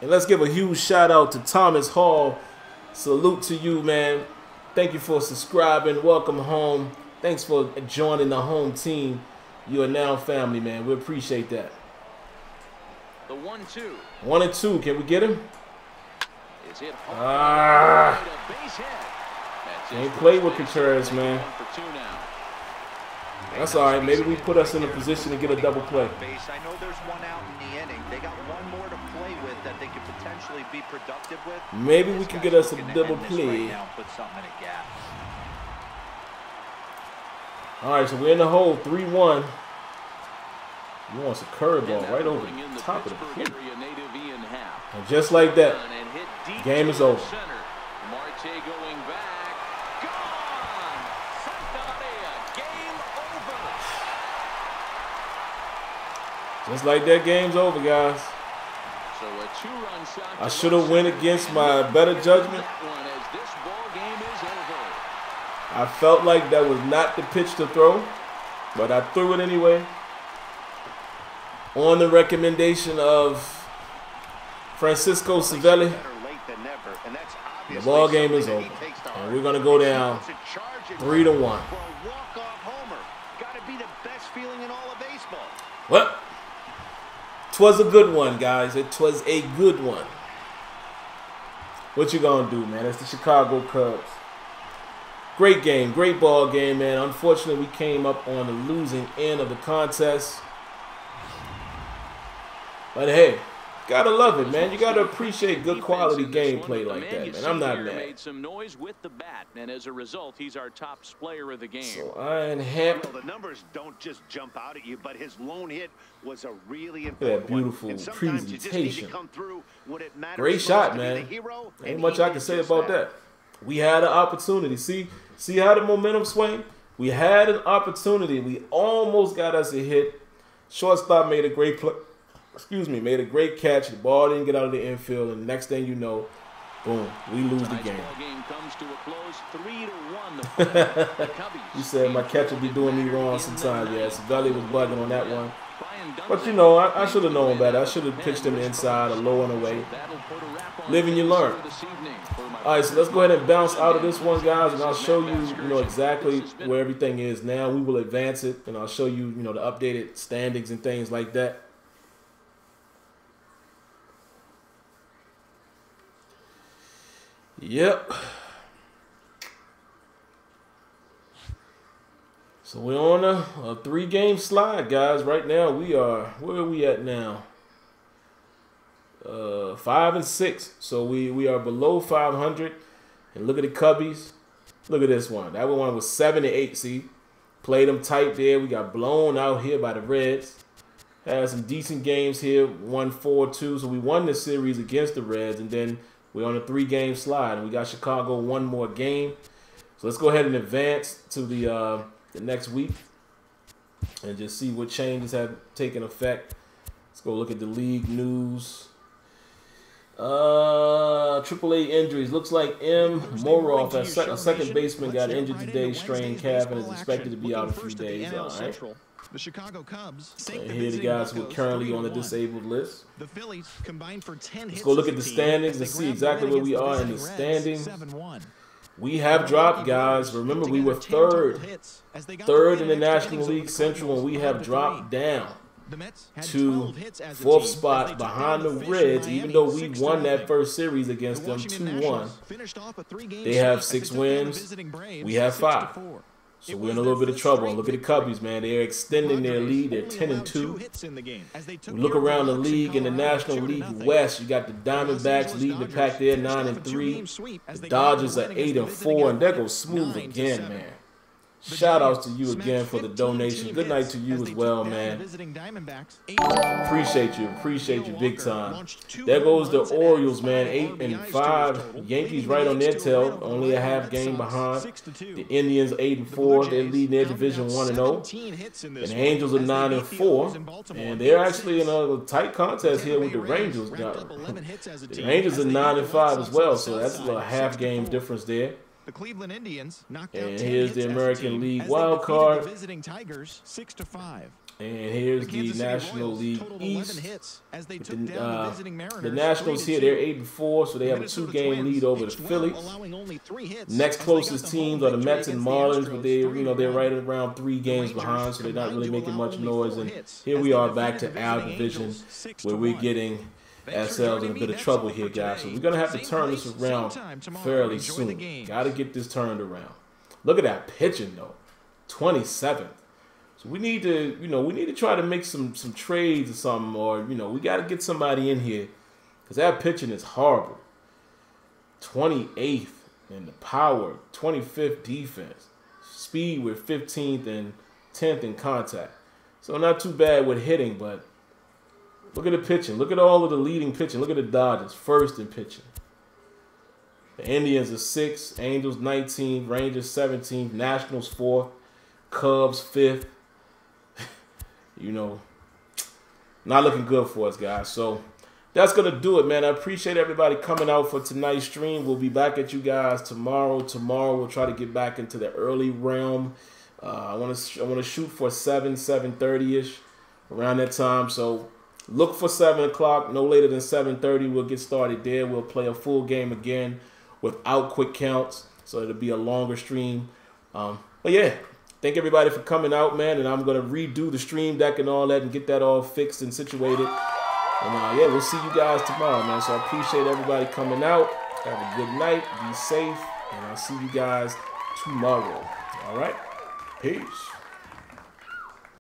And let's give a huge shout out to Thomas Hall. Salute to you, man. Thank you for subscribing. Welcome home. Thanks for joining the home team. You are now family, man. We appreciate that. The 1-2. 1-2. Can we get him? Is it Can't play with Contreras, man. That's all right. Maybe we put us in a position to get a double play. I know there's one out in the inning. They got one more to play with that they could potentially be productive with. Maybe we can get us a double play. All right, so we're in the hole, 3-1. He wants a curveball right over the top of the plate. And just like that, game is over. Marte going back. Gone. Game over. Just like that, game's over, guys. So a two-run shot. I should have went against my better judgment. I felt like that was not the pitch to throw, but I threw it anyway. On the recommendation of Francisco Savelli, the ball game is over. And we're going to go down 3-1. Well, 'twas a good one, guys. It was a good one. What you going to do, man? It's the Chicago Cubs. Great game, great ball game, man. Unfortunately, we came up on the losing end of the contest. But hey, Gotta love it, man. You gotta appreciate good quality gameplay like that, man. I'm not mad. Made some noise with the bat, and as a result, he's our top player of the game. So Iron Hemp. Well, the numbers don't just jump out at you, but his lone hit was a really That important beautiful one. Sometimes you just need to presentation. come through when it matters. Great shot, man. Ain't much I can say about that. We had an opportunity. See how the momentum swing? We had an opportunity. We almost got us a hit. Shortstop made a great play. Made a great catch. The ball didn't get out of the infield, and the next thing you know, boom, we lose the game. Game comes to a close, 3-1. You said my catcher be doing me wrong sometimes. Yeah, Savelli was bugging on that one. But, you know, I should have known better. I should have pitched him inside or low and away. Live and you learn. All right, so let's go ahead and bounce out of this one, guys, and I'll show you, exactly where everything is now. We will advance it, and I'll show you, the updated standings and things like that. Yep. So we're on a 3-game slide, guys. Right now we are, where are we at now? 5 and 6. So we are below 500. And look at the Cubbies. Look at this one. That one was 7 and 8. See, played them tight there. We got blown out here by the Reds. Had some decent games here. Won 4-2. So we won this series against the Reds, and then we're on a 3-game slide, and we got Chicago one more game. So let's go ahead and advance to the next week and just see what changes have taken effect. Let's go look at the league news. AAA injuries. Looks like M. Moroff, a second baseman, got injured today, strained calf, and is expected to be out in a few days. All right. The Chicago Cubs. And here are the guys who are currently on the disabled list. The Phillies combined for 10 Let's go look at the standings and see exactly where we are in the standings. We have dropped, guys. Remember, we were third in the National League Central, and we have dropped down to 4th spot behind the Reds, even though we won that first series against them 2-1. They have 6 wins. We have 5. So we're in a little bit of trouble. And look at the Cubbies, man. They're extending their lead. They're 10 and 2. We look around the league in the National League West. You got the Diamondbacks leading the pack there, 9 and 3. The Dodgers are 8 and 4, and that goes smooth again, man. Shout outs to you again for the donation. Good night to you as well, man. Appreciate you big time. There goes the Orioles, man, 8 and 5. Yankees right on their tail, only a half game behind. The Indians 8 and 4. They're leading their division 1-0. And the Angels are 9 and 4. And they're actually in a tight contest here with the Rangers. The Rangers are 9 and 5 as well, so that's a half game difference there. The Cleveland Indians knocked out and here's the American League wild card. The visiting Tigers 6-5. And here's the National League East. The Nationals here, they're 8 and 4, so they have a 2-game lead over the Phillies. Next closest teams are the Mets and Marlins, but they're right around 3 games behind, so they're not really making much noise. And here we are back to our division, where we're getting ourselves in a bit of trouble here, guys. So we're gonna have to turn this around fairly soon. Gotta get this turned around. Look at that pitching though, 27th. So we need to, we need to try to make some trades or something, or we got to get somebody in here because that pitching is horrible. 28th in the power, 25th defense, speed with 15th and 10th in contact. So not too bad with hitting, but look at the pitching. Look at all of the leading pitching. Look at the Dodgers, first in pitching. The Indians are 6th, Angels 19th, Rangers 17th, Nationals 4th, Cubs 5th. Not looking good for us, guys. So that's going to do it, man. I appreciate everybody coming out for tonight's stream. We'll be back at you guys tomorrow. Tomorrow we'll try to get back into the early realm. I want to shoot for 7:30ish, around that time. So look for 7 o'clock, no later than 7:30. We'll get started there. We'll play a full game again without quick counts, so it'll be a longer stream. But yeah, thank everybody for coming out, man. And I'm going to redo the stream deck and all that and get that all fixed and situated. And yeah, we'll see you guys tomorrow, man. So I appreciate everybody coming out. Have a good night. Be safe. And I'll see you guys tomorrow. All right? Peace.